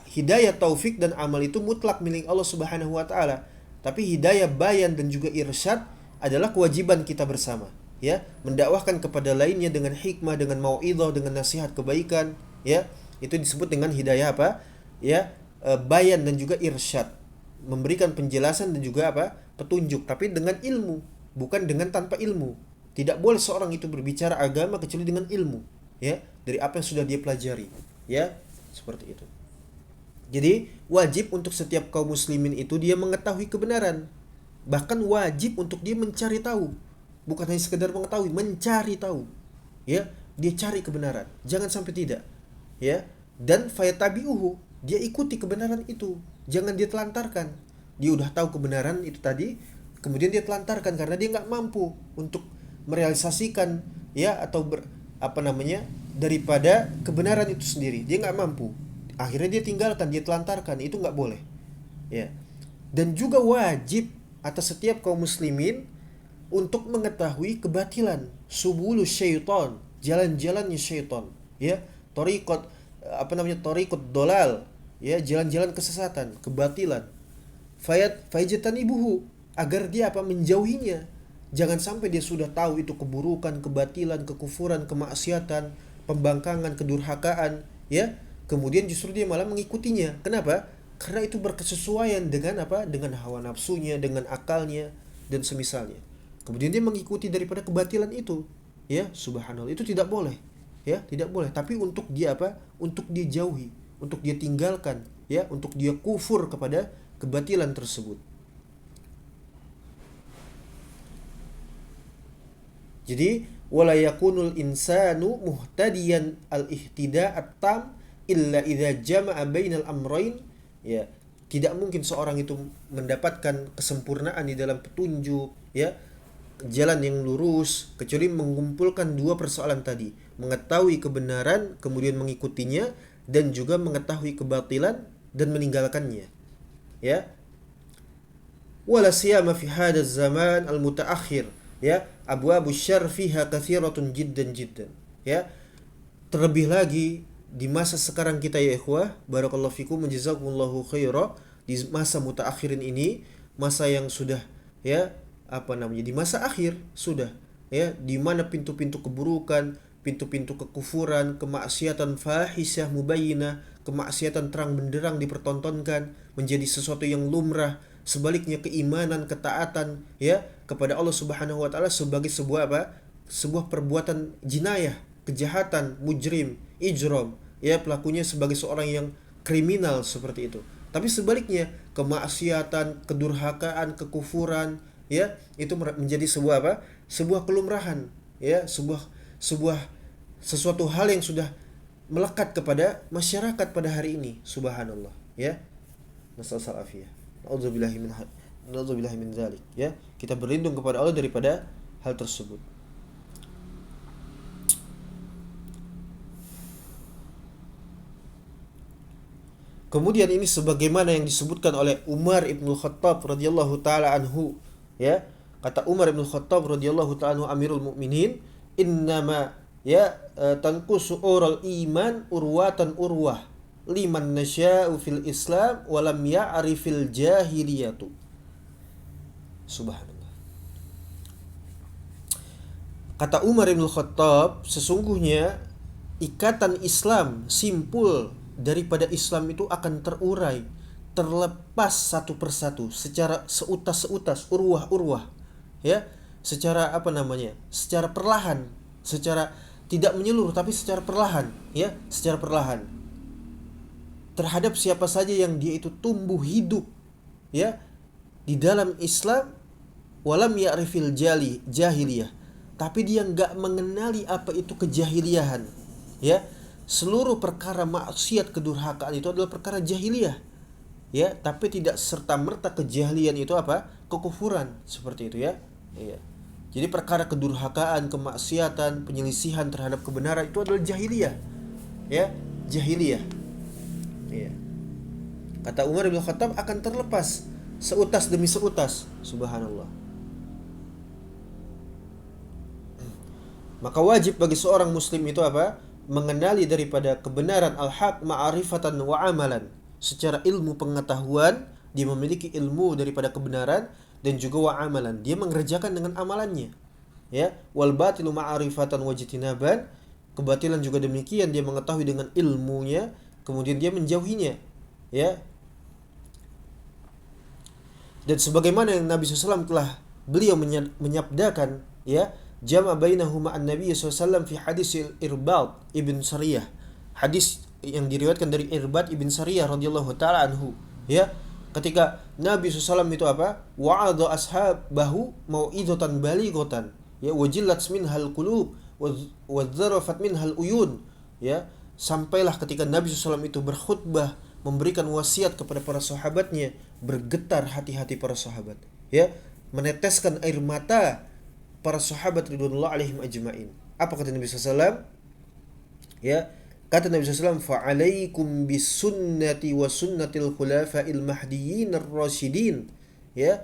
Hidayah taufik dan amal itu mutlak milik Allah Subhanahu wa taala. Tapi hidayah bayan dan juga irsyad adalah kewajiban kita bersama, ya. Mendakwahkan kepada lainnya dengan hikmah, dengan mau'izah, dengan nasihat kebaikan, ya. Itu disebut dengan hidayah apa? Ya, bayan dan juga irsyad. Memberikan penjelasan dan juga apa? Petunjuk, tapi dengan ilmu, bukan dengan tanpa ilmu. Tidak boleh seorang itu berbicara agama kecuali dengan ilmu, ya, dari apa yang sudah dia pelajari, ya, seperti itu. Jadi wajib untuk setiap kaum muslimin itu dia mengetahui kebenaran, bahkan wajib untuk dia mencari tahu, bukan hanya sekedar mengetahui, mencari tahu, ya, dia cari kebenaran, jangan sampai tidak, ya. Dan fayatabi'uhu, dia ikuti kebenaran itu, jangan dia telantarkan. Dia udah tahu kebenaran itu tadi, kemudian dia telantarkan karena dia nggak mampu untuk merealisasikan, ya, atau daripada kebenaran itu sendiri, dia nggak mampu, akhirnya dia tinggalkan, dia telantarkan. Itu nggak boleh, ya. Dan juga wajib atas setiap kaum muslimin untuk mengetahui kebatilan, subulu syaitan, jalan-jalannya syaitan, ya, thariqat dolal, ya, jalan-jalan kesesatan, kebatilan. Fayajtanibuhu, agar dia menjauhinya. Jangan sampai dia sudah tahu itu keburukan, kebatilan, kekufuran, kemaksiatan, pembangkangan, kedurhakaan, ya. Kemudian justru dia malah mengikutinya. Kenapa? Karena itu berkesesuaian dengan apa? Dengan hawa nafsunya, dengan akalnya, dan semisalnya. Kemudian dia mengikuti daripada kebatilan itu, Ya, subhanallah, itu tidak boleh. Ya, tidak boleh. Tapi untuk dia apa? Untuk dia jauhi, untuk dia tinggalkan, ya, untuk dia kufur kepada kebatilan tersebut. Jadi wala yakunul insanu muhtadiyan al-ihtida' at-tam illa idza jama'a bainal amrayn, ya. Tidak mungkin seorang itu mendapatkan kesempurnaan di dalam petunjuk, ya, jalan yang lurus, kecuali mengumpulkan dua persoalan tadi, mengetahui kebenaran kemudian mengikutinya, dan juga mengetahui kebatilan dan meninggalkannya, ya. Wala siyama fi hadha zaman al-mutaakhir, ya, abwabu syarr fiha katsiratun jiddan jiddan, ya. Terlebih lagi di masa sekarang kita, ya ikhwah, barakallahu fikum, jazakumullahu khaira, di masa mutaakhirin ini, masa yang sudah, ya, apa namanya, di masa akhir sudah, ya, di mana pintu-pintu keburukan, pintu-pintu kekufuran, kemaksiatan fahisyah mubayyinah, kemaksiatan terang benderang dipertontonkan menjadi sesuatu yang lumrah. Sebaliknya keimanan, ketaatan, ya, kepada Allah Subhanahu wa taala sebagai sebuah apa? Sebuah perbuatan jinayah, kejahatan, mujrim, ijram, ya, pelakunya sebagai seorang yang kriminal seperti itu. Tapi sebaliknya, kemaksiatan, kedurhakaan, kekufuran, ya, itu menjadi sebuah apa? Sebuah kelumrahan, ya, sebuah sesuatu hal yang sudah melekat kepada masyarakat pada hari ini, subhanallah, ya. Nasallallahu alaihi wasallam. Na'udzubillahi min dzalik, ya. Kita berlindung kepada Allah daripada hal tersebut. Kemudian ini sebagaimana yang disebutkan oleh Umar ibn Khattab radhiyallahu taala anhu, ya. Kata Umar ibn Khattab radhiyallahu taala anhu, Amirul Mukminin, innama, ya, tanqusu ural iman urwatan urwah liman nasya'u fil Islam wa lam ya'rifil jahiliyatu. Subhanallah. Kata Umar bin Khattab, sesungguhnya ikatan Islam, simpul daripada Islam itu akan terurai, terlepas satu persatu, secara seutas-seutas, urwah-urwah, ya, secara apa namanya, secara perlahan, secara tidak menyeluruh tapi secara perlahan, ya, secara perlahan, terhadap siapa saja yang dia itu tumbuh hidup, ya, di dalam Islam, walam ya'rifil jahiliyah, tapi dia nggak mengenali apa itu kejahiliahan, ya. Seluruh perkara maksiat, kedurhakaan itu adalah perkara jahiliyah, ya, tapi tidak serta-merta kejahilian itu apa? Kekufuran, seperti itu, ya. Iya. Jadi perkara kedurhakaan, kemaksiatan, penyelisihan terhadap kebenaran itu adalah jahiliyah, ya, jahiliyah. Iya. Kata Umar bin Khattab akan terlepas seutas demi seutas, subhanallah. Maka wajib bagi seorang muslim itu apa? Mengenali daripada kebenaran al-haq ma'rifatan wa amalan. Secara ilmu pengetahuan, dia memiliki ilmu daripada kebenaran, dan juga wa amalan, dia mengerjakan dengan amalannya, ya. Wal batilu ma'rifatan wa jitinaban, kebatilan juga demikian, dia mengetahui dengan ilmunya, kemudian dia menjauhinya, ya. Dan sebagaimana yang Nabi SAW telah beliau menyabdakan, ya, jama' bainahuma an-nabiy SAW fi hadis Irbad ibn Sariyah, hadis yang diriwayatkan dari Irbad ibn Sariyah radhiyallahu taala anhu, ya, ketika Nabi SAW itu apa? Wa'adha ashabahu mau'idatan balighatan, ya, wajillat minhal qulub wa dzarafat minhal uyun, ya. Sampailah ketika Nabi SAW itu berkhutbah, memberikan wasiat kepada para sahabatnya, bergetar hati-hati para sahabat, ya, meneteskan air mata para sahabat ridwanullah alaihim ajma'in. Apa kata Nabi SAW? Ya, kata Nabi SAW, fa'alaikum bisunnati wa sunnatil khulafa'il mahdiyyin ar-rasyidin, ya,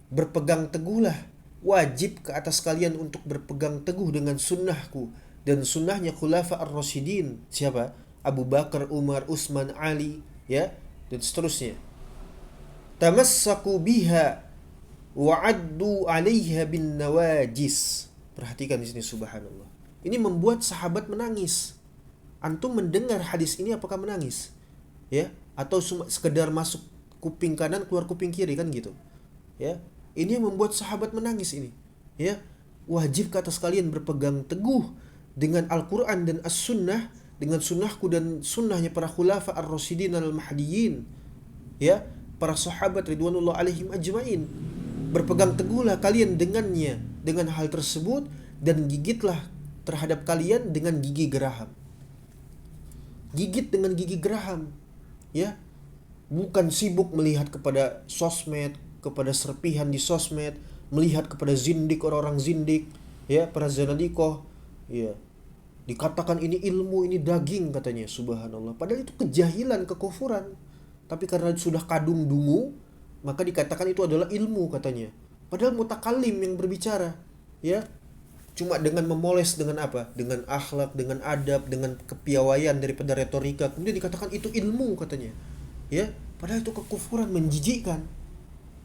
berpegang teguhlah, wajib ke atas kalian untuk berpegang teguh dengan sunnahku dan sunnahnya khulafa ar-rasyidin. Siapa? Abu Bakar, Umar, Utsman, Ali, ya, dan seterusnya. Tamassaku biha wa'addu 'alaiha bin nawajis. Perhatikan di sini, subhanallah. Ini membuat sahabat menangis. Antum mendengar hadis ini apakah menangis? Ya, atau sekedar masuk kuping kanan keluar kuping kiri, kan gitu. Ya. Ini yang membuat sahabat menangis ini. Ya. wajib ke atas kalian berpegang teguh dengan Al-Quran dan As-Sunnah, dengan sunnahku dan sunnahnya para khulafa ar-rasyidin al-mahdiyyin, ya, para sahabat ridwanullah alaihim ajmain. Berpegang teguhlah kalian dengannya, dengan hal tersebut, dan gigitlah terhadap kalian dengan gigi geraham. Gigit dengan gigi geraham, ya. Bukan sibuk melihat kepada sosmed, kepada serpihan di sosmed, melihat kepada zindik, orang-orang zindik, ya, para zanadikoh, ya. Dikatakan ini ilmu, ini daging katanya, subhanallah. Padahal itu kejahilan, kekufuran. Tapi karena sudah kadung dungu, maka dikatakan itu adalah ilmu katanya. Padahal mutakalim yang berbicara, ya. Cuma dengan memoles dengan apa? Dengan akhlak, dengan adab, dengan kepiawaian daripada retorika. Kemudian dikatakan itu ilmu katanya. Ya, padahal itu kekufuran, menjijikkan.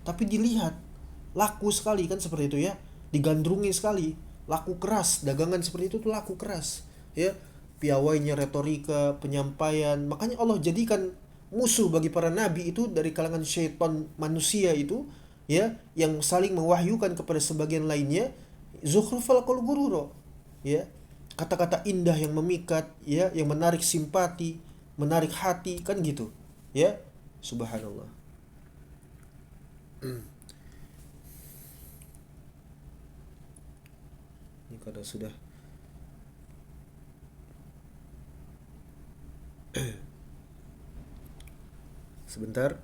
Tapi dilihat laku sekali kan seperti itu, ya. Digandrungi sekali, laku keras, dagangan seperti itu tuh laku keras, ya. Piawainya retorika, penyampaian. Makanya Allah jadikan musuh bagi para nabi itu dari kalangan syaitan manusia itu, ya, yang saling mewahyukan kepada sebagian lainnya zukhrufal qaul gururo, ya. Kata-kata indah yang memikat, ya, yang menarik simpati, menarik hati, kan gitu. Ya, subhanallah. Ini karena sudah sebentar.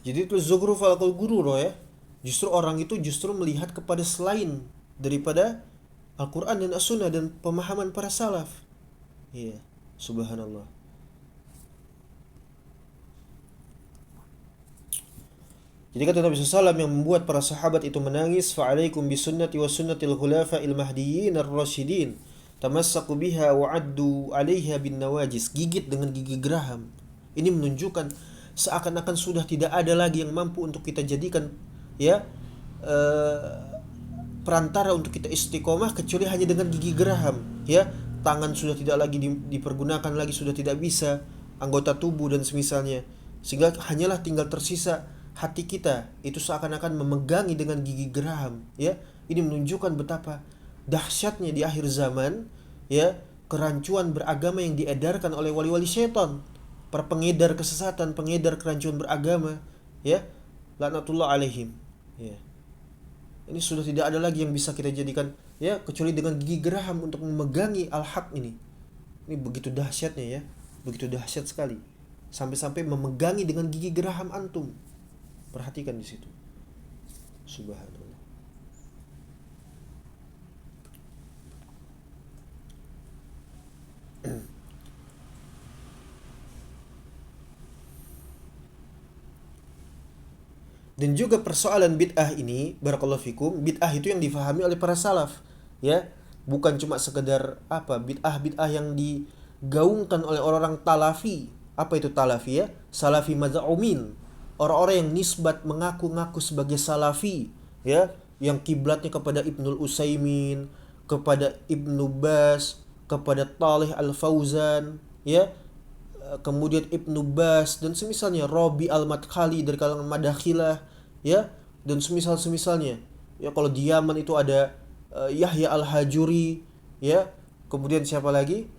Jadi itu zukhruf al gururo, ya. Justru orang itu justru melihat kepada selain daripada Al-Quran dan As-Sunnah dan pemahaman para salaf. Iya, subhanallah. Jadi kata Nabi SAW yang membuat para sahabat itu menangis, fa'alaikum bisunnati wa sunnatil khulafa'il mahdiyyin ar-rasyidin, tamassaku biha wa addu 'alaiha bin nawajis. Gigit dengan gigi geraham. Ini menunjukkan seakan-akan sudah tidak ada lagi yang mampu untuk kita jadikan, ya, perantara untuk kita istiqomah kecuali hanya dengan gigi geraham, ya. Tangan sudah tidak lagi dipergunakan lagi, sudah tidak bisa, anggota tubuh dan semisalnya, sehingga hanyalah tinggal tersisa hati kita, itu seakan-akan memegangi dengan gigi geraham, ya. Ini menunjukkan betapa dahsyatnya di akhir zaman, ya, kerancuan beragama yang diedarkan oleh wali-wali syaitan, para pengedar kesesatan, pengedar kerancuan beragama, ya, laknatullah alaihim, ya. Ini sudah tidak ada lagi yang bisa kita jadikan, ya, kecuali dengan gigi geraham untuk memegangi al-haq ini. Ini begitu dahsyatnya, ya, begitu dahsyat sekali, sampai-sampai memegangi dengan gigi geraham antum. Perhatikan di situ, subhanallah. Dan juga persoalan bid'ah ini, barakallahu fikum, bid'ah itu yang difahami oleh para salaf, ya. Bukan cuma sekedar apa, bid'ah yang digaungkan oleh orang-orang talafi. Apa itu talafi, ya? Salafi maz'umin. Orang-orang yang nisbat mengaku-ngaku sebagai salafi, ya, yang kiblatnya kepada Ibnul Utsaimin, kepada Ibnu Bas, kepada Thalih Al-Fauzan, ya. Kemudian Ibnu Bas dan semisalnya, Rabi Al-Madkhali dari kalangan Madakhilah, ya, dan semisalnya, ya. Kalau di Yaman itu ada Yahya Al-Hajuri, ya. Kemudian siapa lagi,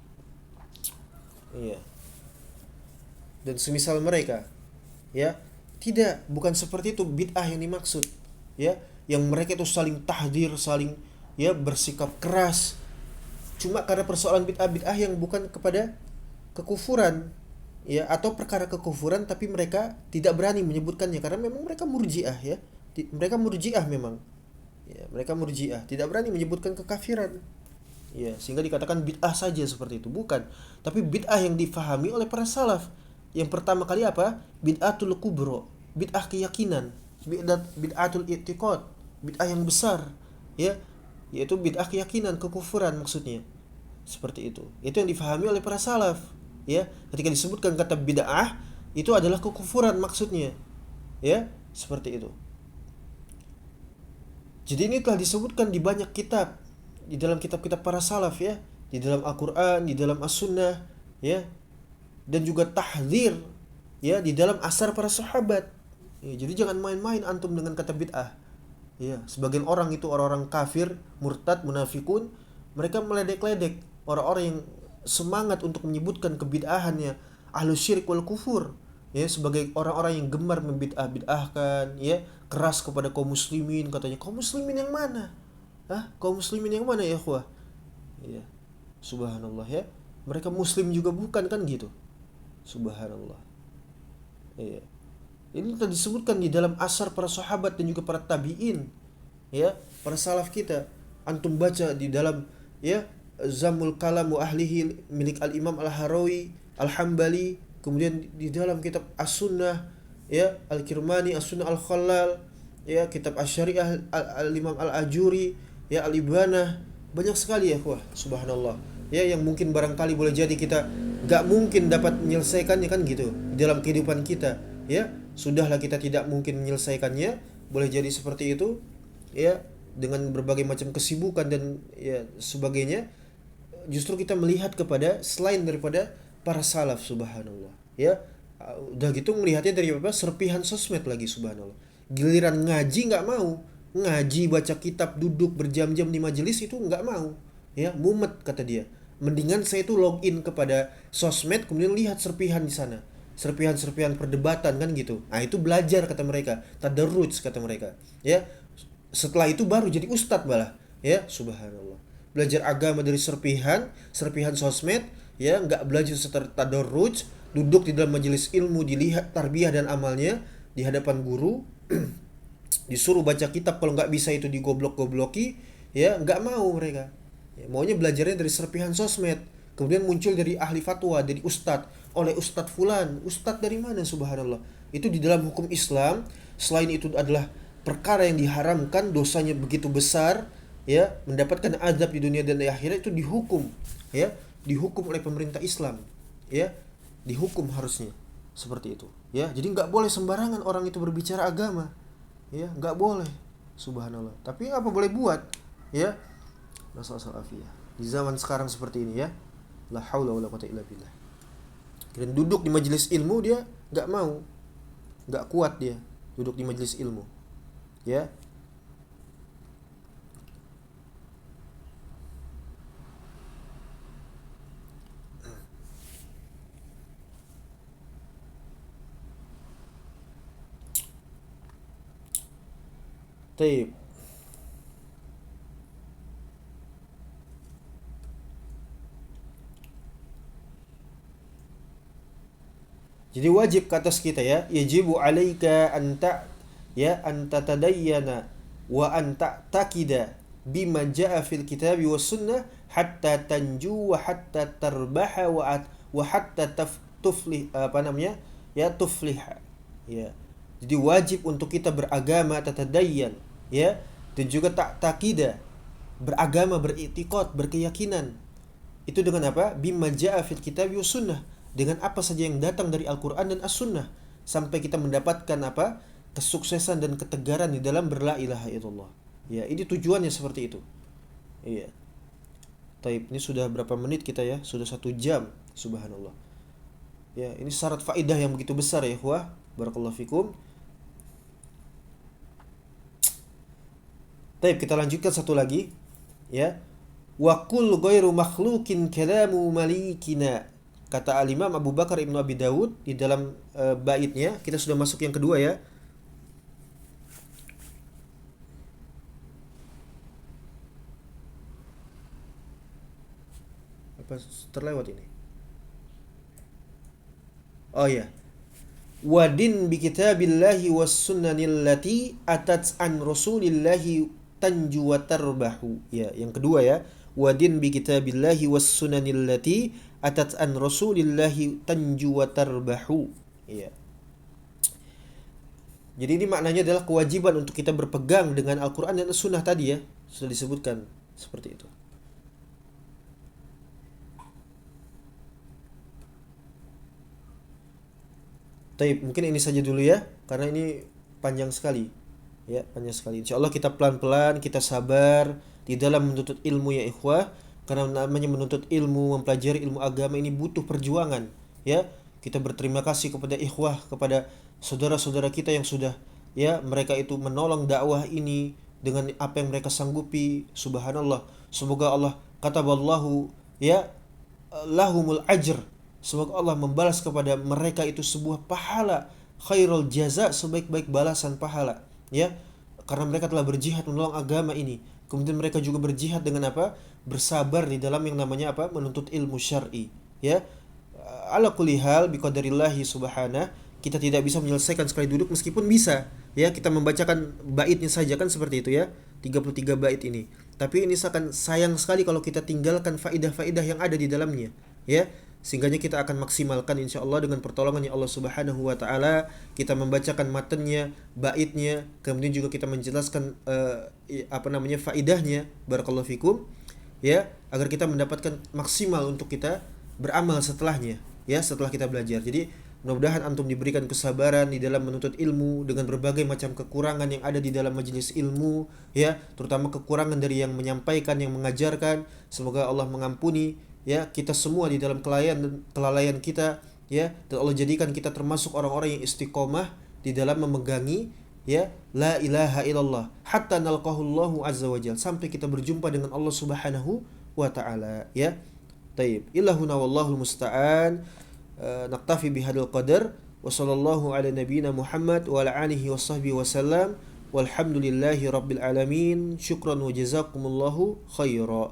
ya, dan semisal mereka, ya. Tidak, bukan seperti itu bid'ah yang dimaksud, ya, yang mereka itu saling tahdir, saling, ya, bersikap keras cuma karena persoalan bid'ah yang bukan kepada kekufuran, ya, atau perkara kekufuran tapi mereka tidak berani menyebutkannya karena memang mereka murji'ah, ya. Mereka murji'ah memang, ya, mereka murji'ah, tidak berani menyebutkan kekafiran, ya, sehingga dikatakan bid'ah saja seperti itu. Bukan, tapi bid'ah yang difahami oleh para salaf. Yang pertama kali apa? Bid'atul kubro, bid'ah keyakinan, bid'atul i'tiqad, bid'ah yang besar, ya, yaitu bid'ah keyakinan, kekufuran maksudnya. Seperti itu. Itu yang difahami oleh para salaf, ya. Ketika disebutkan kata bid'ah, itu adalah kekufuran maksudnya, Ya, seperti itu. Jadi ini telah disebutkan di banyak kitab, di dalam kitab-kitab para salaf ya, di dalam Al-Qur'an, di dalam As-Sunnah ya, dan juga tahdzir ya di dalam asar para sahabat. Ya, jadi jangan main-main antum dengan kata bid'ah. Ya, sebagian orang itu orang-orang kafir, murtad, munafikun, mereka meledek-ledek orang-orang yang semangat untuk menyebutkan kebid'ahannya, ahlus syirik wal kufur. Ya, sebagai orang-orang yang gemar membid'ah-bid'ahkan, ya, keras kepada kaum muslimin, katanya kaum muslimin yang mana? Hah? Kaum muslimin yang mana ya, ikhwah? Ya. Subhanallah ya. Mereka muslim juga bukan kan gitu. Subhanallah. Iya. Ini telah disebutkan di dalam asar para sahabat dan juga para tabi'in, ya, para salaf kita. Antum baca di dalam ya Zamul Kalam wa Ahlihi milik Al-Imam Al-Harawi, Al-Hambali, kemudian di dalam kitab As-Sunnah ya Al-Kirmani, As-Sunnah Al-Khallal, ya kitab Asy-Syariah Al-Imam Al-Ajuri, ya Al-Ibanah, banyak sekali ya, wah, subhanallah. Ya yang mungkin barangkali boleh jadi kita gak mungkin dapat menyelesaikannya kan gitu di dalam kehidupan kita, ya. Sudahlah kita tidak mungkin menyelesaikannya, boleh jadi seperti itu, ya, dengan berbagai macam kesibukan dan ya sebagainya. Justru kita melihat kepada selain daripada para salaf, subhanallah ya. Udah gitu melihatnya dari apa, serpihan sosmed lagi, subhanallah. Giliran ngaji nggak mau, ngaji baca kitab duduk berjam-jam di majelis itu nggak mau, ya, mumet kata dia. Mendingan saya itu login kepada sosmed kemudian lihat serpihan di sana, serpihan-serpihan perdebatan kan gitu. Nah itu belajar kata mereka, tadarruj kata mereka, ya. Setelah itu baru jadi ustadz malah, ya, subhanallah. Belajar agama dari serpihan serpihan sosmed, ya, nggak belajar secara tadarruj, duduk di dalam majelis ilmu, dilihat tarbiyah dan amalnya di hadapan guru, disuruh baca kitab, kalau nggak bisa itu digoblok-gobloki, ya, nggak mau mereka. Ya, maunya belajarnya dari serpihan sosmed, kemudian muncul dari ahli fatwa, dari ustadz, oleh ustadz fulan. Ustadz dari mana, subhanallah? Itu di dalam hukum Islam, selain itu adalah perkara yang diharamkan, dosanya begitu besar, ya, mendapatkan azab di dunia dan di akhirat, itu dihukum, ya, dihukum oleh pemerintah Islam, ya, dihukum harusnya seperti itu, ya. Jadi nggak boleh sembarangan orang itu berbicara agama, ya, nggak boleh, subhanallah. Tapi apa boleh buat, ya, masalah afiyah di zaman sekarang seperti ini, ya, la haula wala quwata illa billah. Dan duduk di majelis ilmu dia nggak mau, nggak kuat dia duduk di majelis ilmu, ya. Taib. Jadi wajib ke atas kita, ya, yajibu alaika anta, ya, anta tadayyana wa anta takida bima jaa fil kitabi was sunnah hatta tanju wa hatta tarbaha wa hatta tuflih, apa namanya, ya, tufliha, ya. Jadi wajib untuk kita beragama, tatadayyan, ya, dan juga tak takida, beragama, beriktikad, berkeyakinan. Itu dengan apa? Bima jaa fil kitabi was sunnah, dengan apa saja yang datang dari Al-Qur'an dan As-Sunnah, sampai kita mendapatkan apa? Kesuksesan dan ketegaran di dalam berla ilaha illallah. Ya, ini tujuannya seperti itu. Iya. Taib, ini sudah berapa menit kita ya? Sudah 1 jam. Subhanallah. Ya, ini syarat faidah yang begitu besar ya, ikhwah. Barakallahu fikum. Taib, kita lanjutkan satu lagi, ya. Wa kul ghairu makhluqin kalamu malikina. Kata Al-Imam Abu Bakar Ibnu Abi Dawud di dalam baitnya. Kita sudah masuk yang kedua, ya. Apa terlewat ini? Oh ya. Wadin bi kitabillahi was sunnanil lati atat an rasulillahi tanju wa tarbahu. Ya, yang kedua, ya. Wadin bi kitabillahi was sunnanil lati atat an rasulillahi tanju wa tarbahu. Ya. Jadi ini maknanya adalah kewajiban untuk kita berpegang dengan Al-Qur'an dan As-Sunnah tadi, ya. Sudah disebutkan seperti itu. Taib, mungkin ini saja dulu, ya, karena ini panjang sekali. Ya, panjang sekali. Insya Allah kita pelan-pelan, kita sabar di dalam menuntut ilmu ya ikhwah. Karena namanya menuntut ilmu, mempelajari ilmu agama ini butuh perjuangan. Ya, kita berterima kasih kepada ikhwah, kepada saudara-saudara kita yang sudah ya mereka itu menolong dakwah ini dengan apa yang mereka sanggupi. Subhanallah. Semoga Allah kataballahu ya lahumul ajr. Semoga Allah membalas kepada mereka itu sebuah pahala, khairul jaza, sebaik-baik balasan pahala, ya. Karena mereka telah berjihad menolong agama ini. Kemudian mereka juga berjihad dengan apa? Bersabar di dalam yang namanya apa? Menuntut ilmu syar'i, ya. Ala kulli hal biqadarillahi subhanah, kita tidak bisa menyelesaikan sekali duduk meskipun bisa, ya. Kita membacakan baitnya saja kan seperti itu ya. 33 bait ini. Tapi ini akan sayang sekali kalau kita tinggalkan faidah-faidah yang ada di dalamnya, ya. Sehingganya kita akan maksimalkan insya Allah dengan pertolongannya Allah Subhanahu wa taala. Kita membacakan matanya, baitnya, kemudian juga kita menjelaskan faidahnya, barakallahu fikum, ya, agar kita mendapatkan maksimal untuk kita beramal setelahnya, ya, setelah kita belajar. Jadi mudah-mudahan antum diberikan kesabaran di dalam menuntut ilmu dengan berbagai macam kekurangan yang ada di dalam majelis ilmu, ya, terutama kekurangan dari yang menyampaikan, yang mengajarkan. Semoga Allah mengampuni ya kita semua di dalam kelalaian kita, ya, dan Allah jadikan kita termasuk orang-orang yang istiqomah di dalam memegangi ya la ilaha illallah hatta nalqahullahu azza wajalla, sampai kita berjumpa dengan Allah Subhanahu wa taala, ya. Taib ilahuna wallahul musta'an. Naktafi bihadal qadar wa sallallahu ala nabiyyina Muhammad wa ala alihi wa sahbihi wasallam walhamdulillahi rabbil alamin. Syukran wa jazakumullahu khaira.